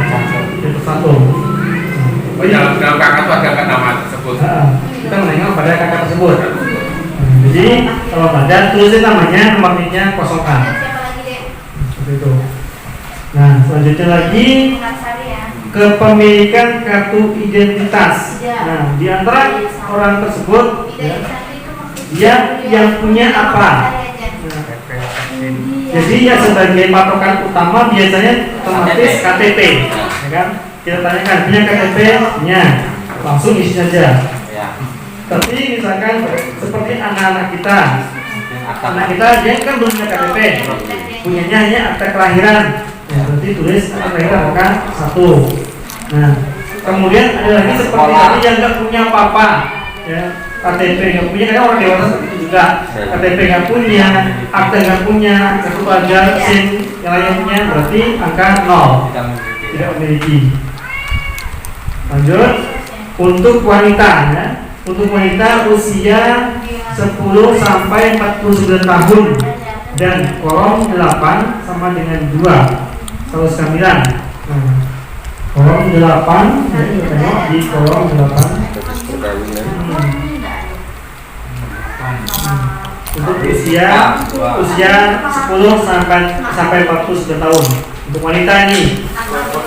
itu satu. Oh, dalam kakak itu ada nama tersebut. Kita menengok pada kakak tersebut. Jadi kalau ada tulisin namanya, nomor NIP-nya kosongkan. Seperti itu. Nah, selanjutnya lagi kepemilikan kartu identitas. Nah, di antara orang tersebut, ya, dia yang punya apa? Jadi ya sebagai patokan utama biasanya otomatis KTP, ya kan? Kita tanyakan punya KTP-nya, langsung isi saja. Ya. Tapi misalkan seperti anak-anak kita dia kan belum punya KTP, punyanya hanya akta kelahiran. Ya, berarti tulis akta kelahiran kan 1. Nah, kemudian ada lagi seperti tadi yang nggak punya apa-apa, ya. KTP nggak punya, karena orang dewasa seperti itu juga. KTP nggak punya, akta nggak punya, kartu keluarga, SIM yang lainnya punya, berarti angka 0, tidak memiliki. Lanjut, untuk wanita, ya. Untuk wanita usia 10 sampai 49 tahun dan kolom 8 sama dengan 2 109. Nah, kolom 8, ya, kita tengok di kolom 8. Untuk usia 10 sampai 49 tahun untuk wanita ini.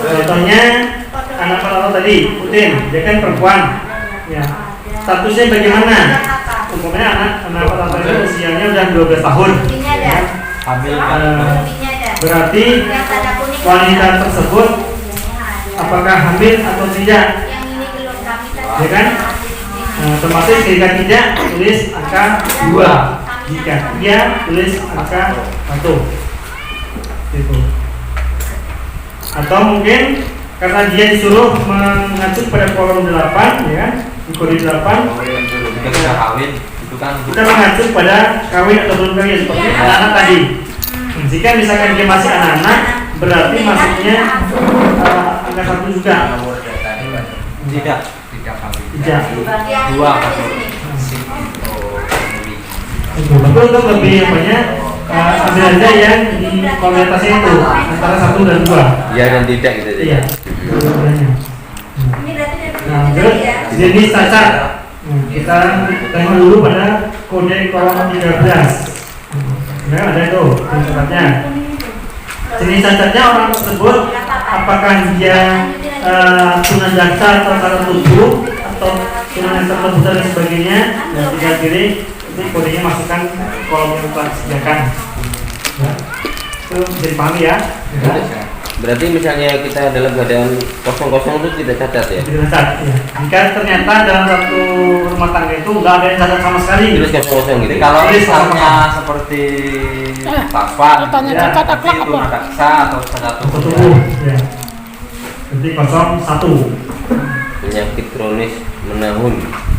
Contohnya anak Pak tadi, Putin, dia kan perempuan. Ya. Statusnya bagaimana? Umpamanya anak Pak Tanto itu usianya udah 12 tahun. Hamil Berarti wanita tersebut apakah hamil atau tidak? Ya kan? Otomatis jika tidak tulis angka 2. Jika iya tulis angka 1. Itu. Atau mungkin karena dia disuruh mengacu pada kolom 8, ya kan? Di kode 8 jika sudah kawin itu kan kita mengacu pada kawin atau belum kawin seperti anak-anak tadi. Jika misalkan dia masih anak-anak, berarti masuknya angka 1 juga. tidak kawin. Tidak. 2 atau Itu betul untuk lebih banyak ambil aja yang di komunitasnya itu antara 1 dan 2. Ya dan tidak gitu aja. Iya. Nah, terus jenis cacat. Kita tengok dulu pada kode kolom 13. Nah, ada itu cacatnya. Jenis cacatnya orang tersebut apakah dia tunajaksa atau cara tubuh atau tunanetra terbuka dan sebagainya. Dan tidak kiri itu kodenya masukkan kolom yang telah disediakan. Ya. Itu bisa dipahami ya. Berarti misalnya kita dalam keadaan kosong-kosong itu tidak cacat ya? Tidak cacat. Ya. Jika ternyata dalam satu rumah tangga itu nggak ada yang cacat sama sekali. Terus kosong-kosong gitu. Jadi kalau Tulis misalnya seperti bapak tanya ya, cacat berarti akhlak itu apa? nadaksa atau cacat Satu tubuh tubuh. Ya. Jadi 01. Penyakit kronis menahun.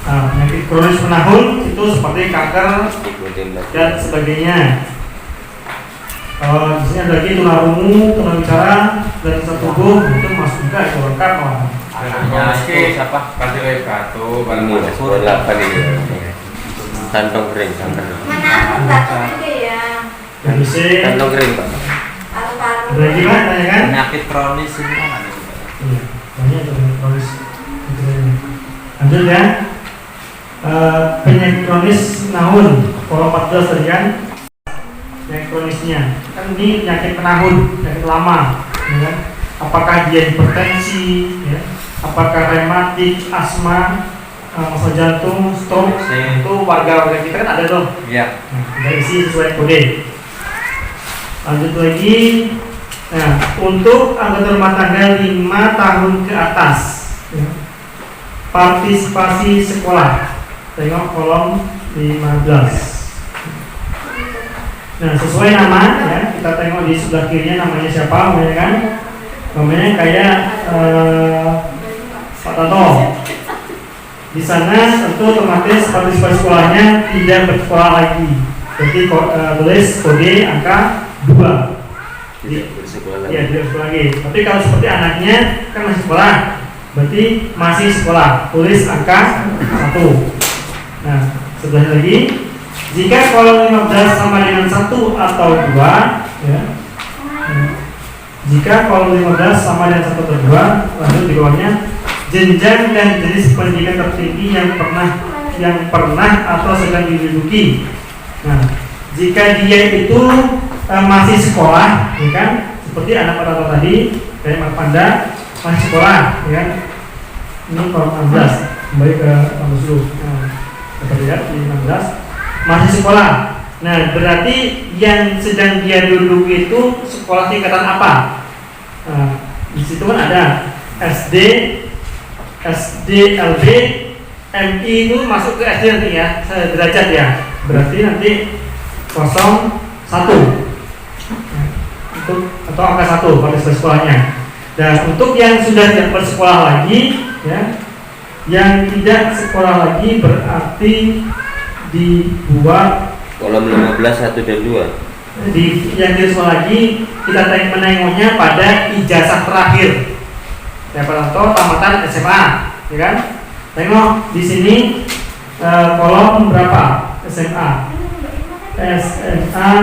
Nah, penyakit kronis menahun itu seperti kanker dan sebagainya. Kalau di sini ada lagi tunarungu, tunawicara, dan satu tubuh itu masuk juga itu lengkap lah. Anaknya itu siapa? Pasti batu, Ini mas, buat 8 ini. Kantong kering, kanker. Mana aku batuk juga ya. Bisa. Kantong kering Pak. Paru-paru. Ada lagi Pak, tanya kan? Penyakit kronis ini kan ada juga. Iya, banyak tuh kronis. Lanjut ya. Penyakit kronis nahun, kolom 14 tadi kan? Penyakit kronisnya, kan ini penyakit penahun, penyakit lama, ya kan? Apakah dia hipertensi, ya? Apakah rematik, asma, masalah jantung, stroke, itu warga kita kan ada dong. Iya. Nah, kita isi sesuai kode. Lanjut lagi. Nah, untuk anggota rumah tangga 5 tahun ke atas, ya. Partisipasi sekolah. Tengok kolom 15. Nah, sesuai nama ya, kita tengok di sebelah kirinya namanya siapa, namanya kan? Namanya kayak Pak Tanto. Di sana tentu otomatis partisipasi sekolahnya tidak bersekolah lagi. Jadi tulis kode angka 2. Tidak bersekolah lagi. Ya, tidak bersekolah lagi. Tapi kalau seperti anaknya kan masih sekolah, berarti masih sekolah. Tulis angka 1. Nah, sebelah lagi, jika kolom 15 sama dengan 1 atau 2, ya. Jika kolom 15 sama dengan 1 atau 2, lanjut di bawahnya jenjang dan jenis pendidikan tertinggi yang pernah atau sedang diduduki. Nah, jika dia itu masih sekolah, ya kan? Seperti anak Pak tadi, kayak Mas Panda masih sekolah, ya kan? Ini kolom 16, kembali ke kamus dulu. Nah, kita lihat di 16 masih sekolah. Nah, berarti yang sedang dia duduk itu sekolah tingkatan apa? Nah, di situ kan ada SD, LB, MI itu masuk ke SD nanti ya, derajat ya. Berarti nanti 01 untuk atau angka 1 pada sekolahnya. Dan untuk yang sudah tidak bersekolah lagi, ya, yang tidak sekolah lagi berarti dibuat Kolom 15 1 dan 2. yang tidak sekolah lagi kita menengoknya pada ijazah terakhir. Ya, contoh tamatan SMA, ya kan? Tengok di sini kolom berapa? SMA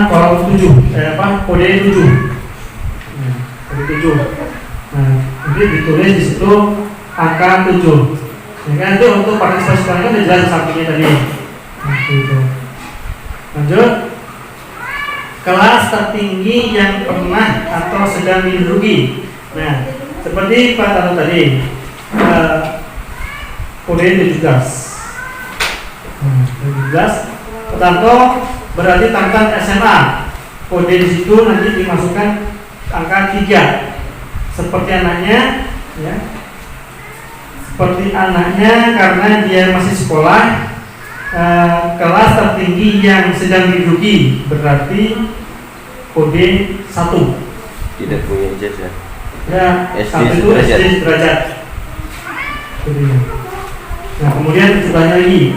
kolom 7, kode 7. Nah, kode 7. Nah, nanti ditulis di situ angka 7. Ya kan, itu untuk partisipasi sekolah itu jelas di sampingnya tadi. Nah, itu. Lanjut. Kelas tertinggi yang pernah atau sedang diduduki. Nah, seperti Pak Tano tadi, kode 17. 17. Pak Tanto berarti tamatan SMA. Kode di situ nanti dimasukkan angka 3. Seperti anaknya, ya. Seperti anaknya karena dia masih sekolah. Kelas tertinggi yang sedang diduduki berarti kode 1. Tidak punya ijazah. Ya, SD 1 itu sederajat. SD sederajat. Nah, kemudian sebelahnya lagi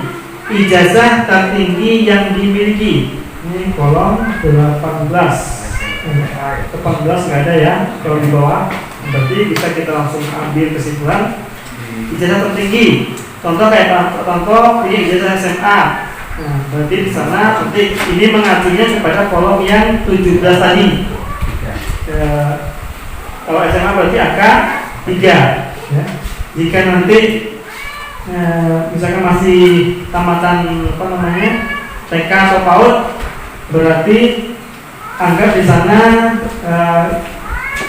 ijazah tertinggi yang dimiliki. Ini kolom 18. 18 nggak ada ya kalau di bawah. Berarti bisa kita langsung ambil kesimpulan ijazah tertinggi. Contoh kayak contoh ini ijazah SMA. Nah, berarti di sana nanti ini mengacunya kepada kolom yang 17 tadi. Kalau SMA berarti angka 3. Ya. Jika nanti misalkan masih tamatan TK atau PAUD, berarti anggap di sana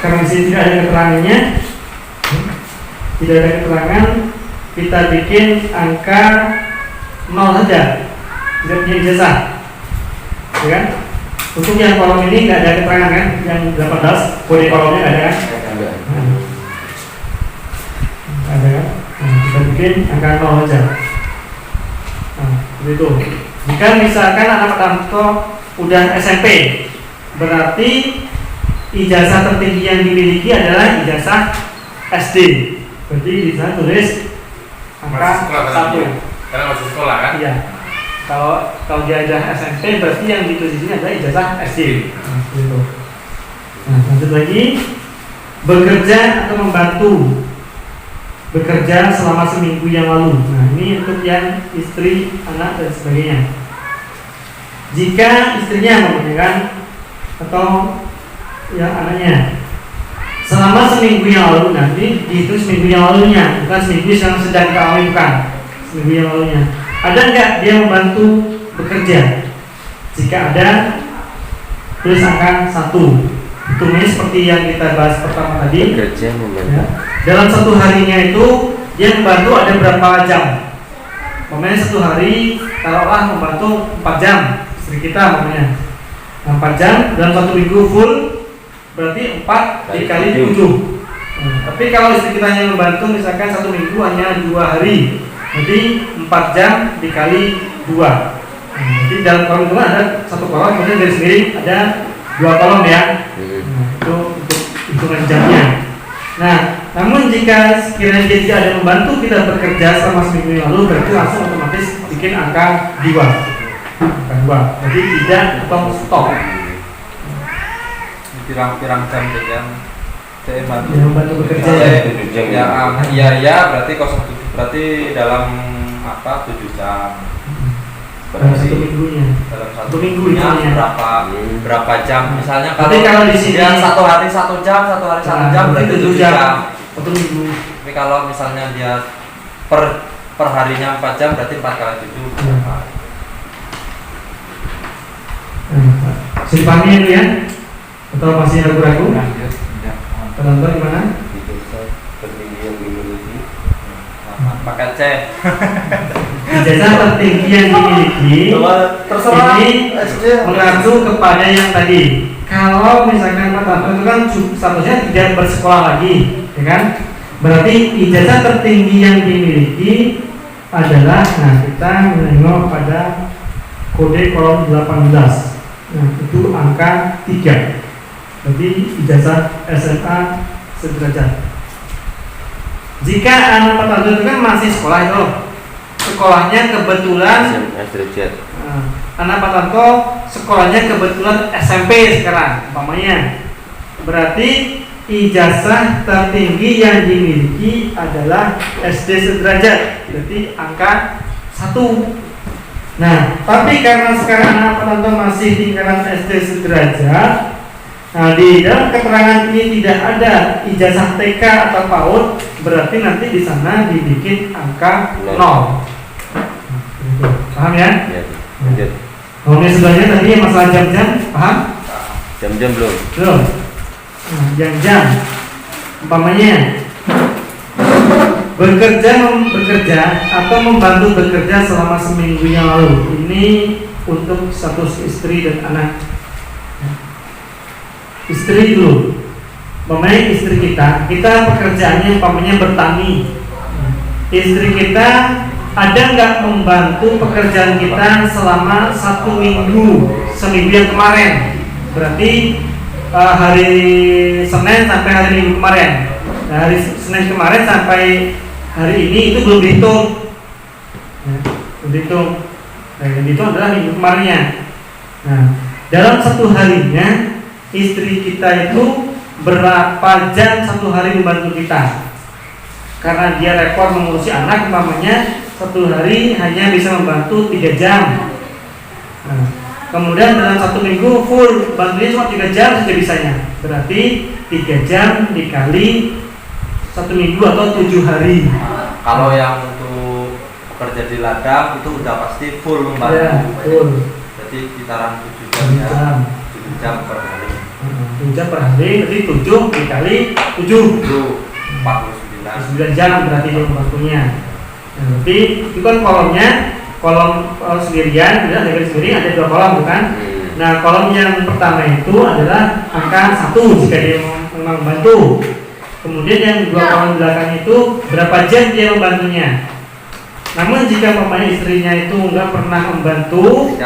karena di sini tidak ada keterangannya, tidak ada keterangan, kita bikin angka 0 saja, tidak punya ijazah, ya kan? Untuk yang kolom ini nggak ada keterangan kan, yang 18 kode kolomnya nggak ada kan? Ada kan? Nah, kita bikin angka 0 saja. Nah, begitu. Jika misalkan anak Tanto udah SMP, berarti ijazah tertinggi yang dimiliki adalah ijazah SD. Berarti di sana tulis angka 1. Karena masih sekolah kan? Iya. Kalau dia ijazah SMP berarti yang ditulis di sini adalah ijazah SD. Nah, gitu. Nah, lanjut lagi. Bekerja atau membantu. Bekerja selama seminggu yang lalu. Nah, ini untuk yang istri, anak dan sebagainya. jika istrinya kan atau yang anaknya selama seminggu yang lalu, nanti dihitung seminggu yang lalunya, bukan seminggu yang sedang kita alami, bukan seminggu yang lalunya. Ada nggak dia membantu bekerja? Jika ada, tulis angka 1. Hitungnya seperti yang kita bahas pertama tadi. Bekerja membantu. Ya. Dalam satu harinya itu dia membantu ada berapa jam? Pokoknya satu hari taruhlah membantu 4 jam, istri kita pokoknya 4 jam dalam satu minggu full, berarti 4 dikali 7. Tapi kalau istri kita hanya membantu misalkan satu minggu hanya 2 hari, jadi 4 jam dikali 2. Jadi dalam kolom itu ada satu kolom, kemudian dari sendiri ada 2 kolom ya. Itu untuk hitungan jamnya. Nah, namun jika sekiranya dia tidak ada membantu kita bekerja selama seminggu yang lalu, berarti langsung otomatis bikin angka 2. Angka 2. Jadi tidak atau stop. Pirang-pirang jam saya bantu. Yang membantu bekerja ya. Ya berarti 07 berarti dalam 7 jam. Dalam satu minggunya. Dalam satu minggunya berapa jam misalnya tapi kalau di sini dia satu hari 1 jam, satu hari 1 jam berarti 7 jam. Satu minggu. Tapi kalau misalnya dia per harinya 4 jam berarti 4 kali 7 berapa? Simpannya itu ya? Atau masih ragu-ragu? Penonton gimana? Tertinggi yang dimiliki. Pakai C. Ijazah tertinggi yang dimiliki Terserah. ini mengacu kepada yang tadi. Kalau misalkan Pak Tanto itu kan statusnya tidak bersekolah lagi, ya kan? Berarti ijazah tertinggi yang dimiliki adalah, nah kita menengok pada kode kolom 18. Nah itu angka 3. Berarti ijazah SMA sederajat. Jika anak Pak Tanto itu kan masih sekolah itu, sekolahnya kebetulan anak Pak Tanto sekolahnya kebetulan SMP sekarang umpamanya, berarti ijazah tertinggi yang dimiliki adalah SD sederajat, berarti angka 1. Nah, tapi karena sekarang anak Pak Tanto masih tingkatan SD sederajat, nah di dalam keterangan ini tidak ada ijazah TK atau PAUD, berarti nanti di sana dibikin angka 0. Paham ya? Ya, lanjut. Kolomnya sebelahnya tadi masalah jam-jam, paham? Jam-jam belum? Belum. Nah, jam-jam. Umpamanya bekerja atau membantu bekerja selama seminggu yang lalu. Ini untuk status istri dan anak. Istri dulu. Umpamanya istri kita pekerjaannya umpamanya bertani. Istri kita ada nggak membantu pekerjaan kita selama 1 minggu, seminggu yang kemarin? Berarti hari Senin sampai hari Minggu kemarin. Nah, hari Senin kemarin sampai hari ini itu belum dihitung. Belum dihitung. Nah, yang dihitung adalah minggu kemarinnya. Nah, dalam 1 harinya istri kita itu berapa jam 1 hari membantu kita? Karena dia repot mengurusi anak, umpamanya 1 hari hanya bisa membantu 3 jam. Nah, kemudian dalam 1 minggu full bantunya cuma 3 jam saja bisanya. Berarti 3 jam dikali 1 minggu atau 7 hari. Kalau yang untuk bekerja di ladang itu udah pasti full membantu. Ya, full. Jadi sekitaran 7 jam ya. 7 jam per hari. 7 jam per hari, jadi 7 dikali 7. 49 jam berarti dia membantunya. Nah, berarti itu kan kolom sendirian, tidak ada sendiri, ada 2 kolom bukan? Nah, kolom yang pertama itu adalah angka 1 jika dia memang membantu. Kemudian yang 2 kolom belakang itu berapa jam dia membantunya. Namun jika mamanya istrinya itu nggak pernah membantu,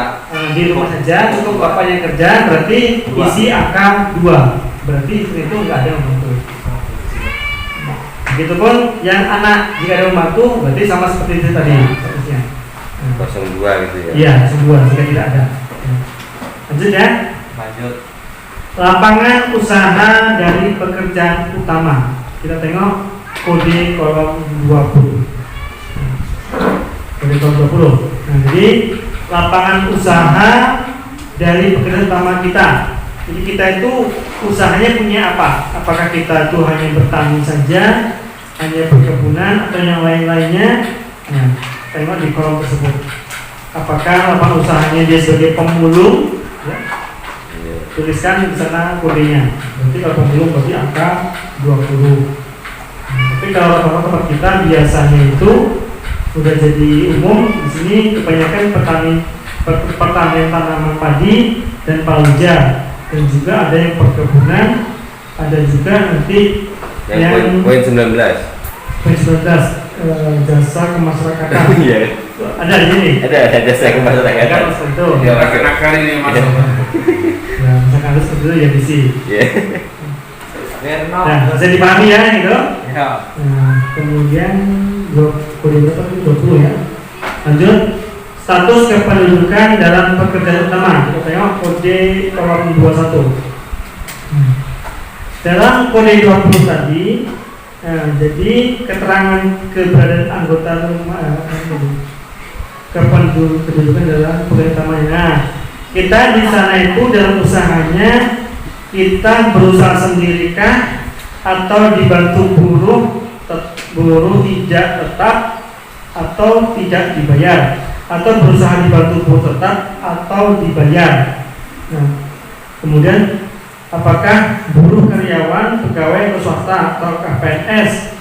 di rumah saja untuk bapaknya kerja, berarti isi angka 2. Berarti istri itu nggak ada membantu. Begitupun yang anak jika ada membantu, berarti sama seperti itu tadi statusnya. 02 gitu ya. Iya, semua jika tidak ada. Lanjut ya. lanjut. Lapangan usaha dari pekerjaan utama. Kita tengok kode kolom 20. Kode kolom 20. Nah, jadi lapangan usaha dari pekerjaan utama kita. Jadi kita itu usahanya punya apa? Apakah kita itu hanya bertani saja, hanya perkebunan atau yang lain-lainnya? Nah, tengok di kolom tersebut. Apakah lapangan usahanya dia sebagai pemulung? Ya. Tuliskan di sana kodenya. Berarti kalau pemulung berarti angka 20. Tapi kalau lapangan tempat kita biasanya itu sudah jadi umum di sini kebanyakan pertanian tanaman padi dan palawija, dan juga ada yang perkebunan, ada juga nanti yang poin 19. Poin 19 jasa kemasyarakatan. Iya. Ada di sini. Ada jasa kemasyarakatan. Kan seperti itu. Ya, nakal ini masuk. Nah, misalkan harus seperti itu ya bisi. Iya. Nah, bisa dipahami ya gitu. Ya. Nah, kemudian kode berapa itu 20 ya. Lanjut, status kependudukan dalam pekerjaan utama. Kita tengok kode kolom 21. Dalam kode 20 tadi, jadi keterangan keberadaan anggota rumah kependudukan dalam pekerjaan utamanya. Nah, kita di sana itu dalam usahanya kita berusaha sendirikah atau dibantu buruh tidak tetap atau tidak dibayar, atau berusaha dibantu buruh tetap atau dibayar. Nah, kemudian apakah buruh karyawan, pegawai atau swasta atau PNS?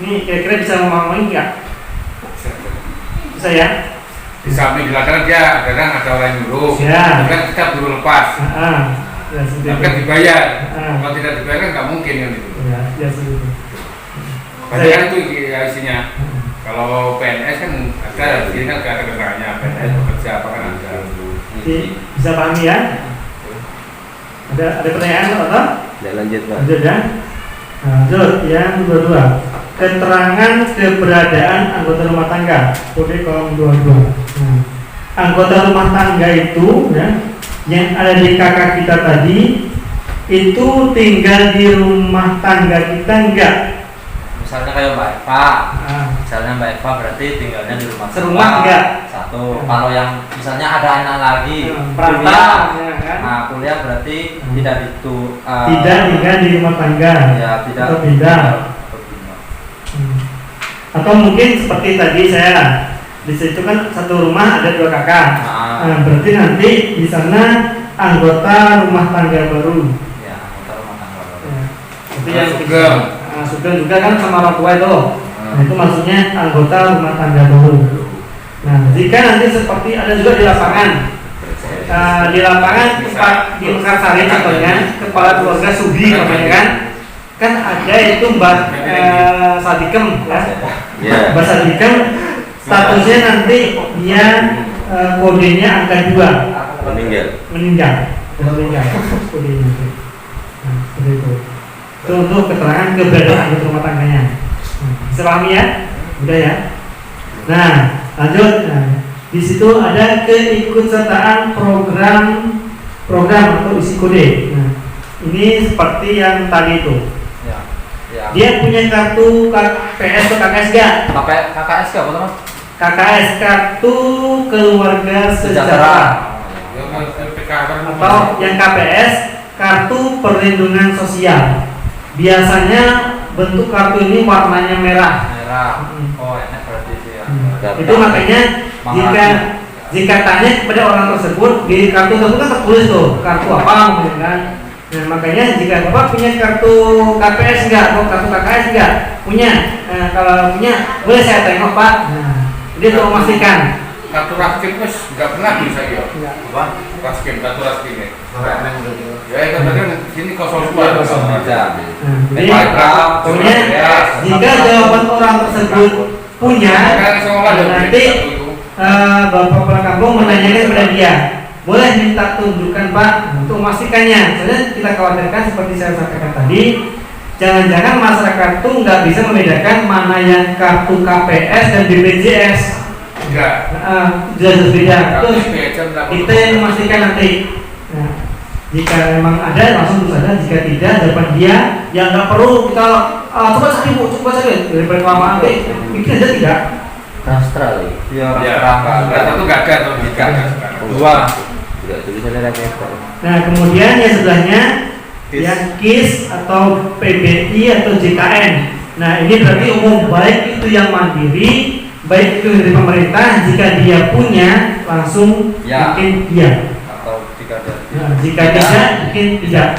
Ini kira-kira bisa memahami nggak? Bisa ya? Di samping di lapangan dia kadang ada orang nyuruh, Ya. kan kita buruh lepas, Ya, seperti tapi kan itu. dibayar. Ah. Kalau tidak dibayar kan nggak mungkin kan itu. Ya, seperti itu. Bayar itu ya isinya. Kalau PNS kan ada, di sini kan ada keterangannya PNS bekerja apa kan ada. Jadi, bisa pahami ya? Ada pertanyaan atau? Tidak lanjut, Pak. Lanjut ya. Nah, lanjut yang kedua. Keterangan keberadaan anggota rumah tangga. Kode kolom 22. Nah, anggota rumah tangga itu ya, yang ada di kakak kita tadi itu tinggal di rumah tangga kita enggak? Misalnya kayak Mbak Eva. Nah, Misalnya Mbak Eva berarti tinggalnya di rumah. Serumah kita. enggak? Satu. Kalau yang misalnya ada anak lagi, perantau ya kan? Nah, kuliah berarti tidak itu. Tidak tinggal di rumah tangga. Ya, tidak. Atau pindah. Atau mungkin seperti tadi saya di situ kan satu rumah ada 2 kakak. Nah, berarti nanti di sana anggota rumah tangga baru. Ya, anggota rumah tangga baru. Ya. Tapi yang Sugeng. Sugeng juga kan sama orang tua itu. Nah, itu maksudnya anggota rumah tangga baru. Nah, jika nanti seperti ada juga di lapangan. Di lapangan tempat di Mekarsari contohnya kepala keluarga Sugi namanya kan ada itu Mbak Sadikem ya. Ya. Mbak Sadikem statusnya nanti dia kodenya angka 2 Meninggal. meninggal kodenya. Nah, seperti itu. Itu untuk keterangan keberadaan anggota rumah tangganya. Bisa pahami ya? Udah ya. Nah, lanjut. Nah, di situ ada keikutsertaan program atau isi kode. Nah, ini seperti yang tadi itu. Ya. Ya. Dia punya kartu KPS atau KKS gak? KKS apa teman? KKS kartu keluarga sejahtera atau yang KPS kartu perlindungan sosial. Biasanya bentuk kartu ini warnanya merah. Merah. Oh, enak berarti itu ya. Itu makanya jika tanya kepada orang tersebut di kartu tersebut kan tertulis tuh kartu apa mungkin kan. Nah, makanya jika Bapak punya kartu KPS enggak, atau kartu KKS enggak? Punya. Nah, kalau punya boleh saya tengok Pak. Nah, jadi untuk memastikan. Kartu raskim mas nggak pernah bisa ya. Apa? Raskim, kartu raskim ya. Ya itu kan sini 02. Jadi pokoknya jika jawaban orang tersebut punya, nanti Bapak Kepala Kampung menanyakan kepada dia, boleh minta tunjukkan Pak untuk memastikannya. Soalnya kita khawatirkan seperti saya sampaikan tadi, jangan-jangan masyarakat itu nggak bisa membedakan mana yang kartu KPS dan BPJS. Enggak. Jelas beda. Terus kita yang memastikan nanti. Nah, jika memang ada langsung terus ada, jika tidak dapat dia yang nggak perlu kita coba cari Bu, coba cari daripada kelamaan nanti mungkin aja tidak. Rastra lagi. Iya, Ya, terang. satu nggak ada atau tiga. 2. Tidak tulisannya rakyat. Nah, kemudian yang sebelahnya yang KIS atau PBI atau JKN. Nah, ini berarti umum, baik itu yang mandiri, baik itu dari pemerintah. Jika dia punya, langsung Ya. bikin dia. Atau jika ada Nah, jika tidak, bikin tidak.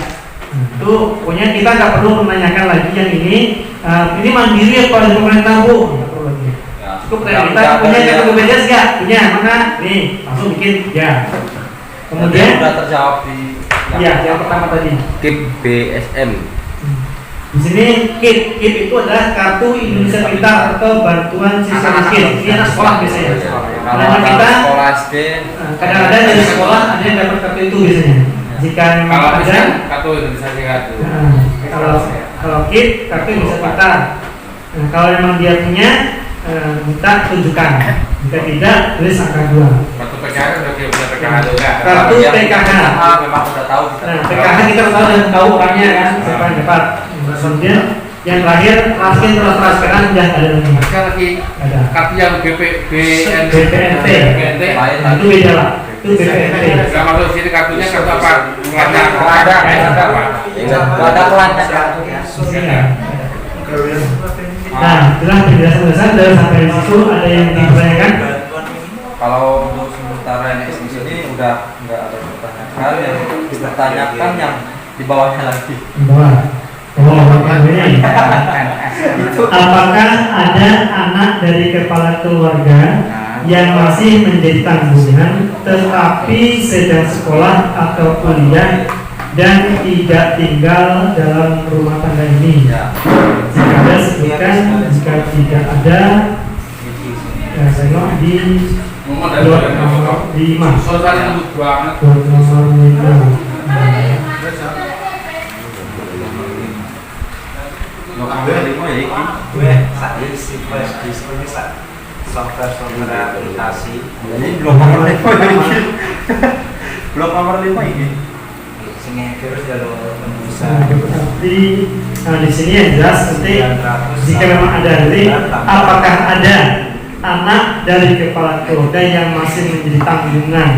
Nah, itu pokoknya kita nggak perlu menanyakan lagi yang ini mandiri apa dari pemerintah bu? Nggak perlu lagi. ya, Cukup yang kita udah punya ada- kartu BPJS nggak? Punya mana? Nih, langsung bikin ya. Kemudian, sudah terjawab di ya yang pertama tadi. KIP BSM. Di sini KIP itu adalah Kartu Indonesia Pintar atau bantuan siswa miskin. Ini anak sekolah biasanya. Kalau Anak ada kita sekolah SD kadang-kadang dari sekolah ada yang dapat kartu itu biasanya. Jika memang Kalau ada, bisa kartu Indonesia Sehat. kalau KIP Kartu Indonesia Pintar. Nah, kalau memang dia punya, minta tunjukkan. Jika tidak, tulis angka 2. Kartu PKH udah punya PKH juga. Kartu yang PKH. memang sudah tahu kita. Nah, PKH kita tahu orangnya kan, siapa yang dapat. Kemudian yang terakhir raskin transferan sudah ada lagi. Sekarang lagi Ada. kartu yang BPNT. BPNT. Nah, itu beda lah. Itu BPNT. Nggak masuk sini kartunya kartu apa? Warna Ada. apa? Ingat, Ada kelanjang. Nah, itulah penjelasan-penjelasan dari sampai di situ. Ada yang ditanyakan? Kalau untuk sementara yang di sini udah nggak ada pertanyaan, yang dipertanyakan yang di bawahnya lagi. Bahwa ini. Apakah ada anak dari kepala keluarga yang masih menjadi tanggungan tetapi sedang sekolah atau kuliah dan tidak tinggal dalam rumah tangga ini? Ya. Jika ada sebutkan, jika tidak ada, ya saya di Nomor dua dari nomor 5. Soalnya lembut banget. Nomor 5. Nomor 5 ya iki. software aplikasi Jadi blok nomor 5 ya iki. Blok nomor 5 ini. sini terus jalur Nah, di sini yang jelas nanti jika memang ada nanti apakah ada anak dari kepala keluarga yang masih menjadi tanggungan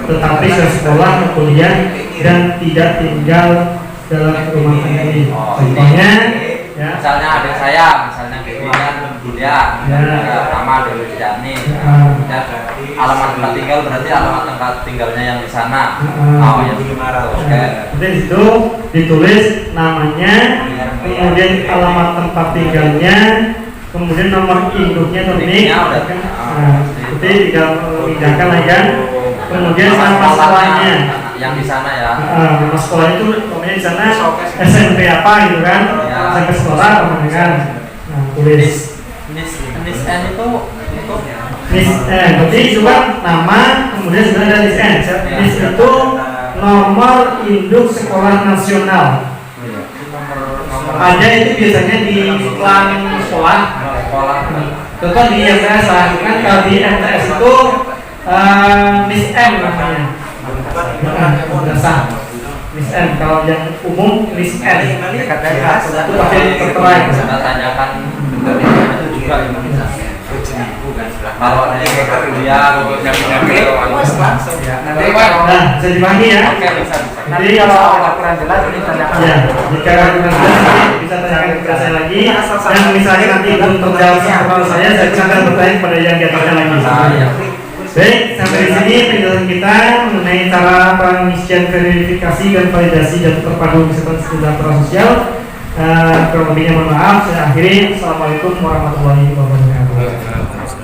tetapi sudah sekolah atau kuliah dan tidak tinggal dalam rumah tangga ini. Contohnya ya, Misalnya adik saya, misalnya Dewi kan kuliah, Ya. nama Dewi Jani. Ya. Alamat tempat tinggal berarti alamat tempat tinggalnya yang di sana. Ya. Oh ya. Oke. Jadi itu ditulis namanya, kemudian alamat tempat tinggalnya, kemudian nomor induknya atau NIK. NIK-nya udah. Nah, jadi tinggal memindahkan lagi kan. Kemudian nama sekolahnya. yang di sana ya. Nama sekolah itu pokoknya di sana SMP apa gitu kan? Ya. SMP sekolah apa kan? Nah, tulis. Nis N itu Nis berarti juga nama, kemudian sudah ada Nis N. Nis itu nomor induk sekolah nasional. Ada itu biasanya di iklan sekolah. sekolah. Contoh di MTS lah, kan kalau di MTS itu Nis M namanya. Madrasah. Nis M, kalau yang umum Nis N. Itu pakai tertera. Kita tanyakan itu juga kalau ada yang kuliah nanti Nah, bisa dipahami ya. Oke, bisa. Jadi kalau kurang jelas ini tanyakan ya, jika kurang jelas nanti bisa tanyakan kepada saya lagi. Dan misalnya nanti belum terjawab soal saya akan bertanya kepada yang di atasnya lagi. Iya. Baik, sampai di sini penjelasan kita mengenai cara pengisian verifikasi dan validasi data terpadu kesehatan sejahtera sosial. Kurang lebihnya mohon maaf. Saya akhiri. Assalamualaikum warahmatullahi wabarakatuh.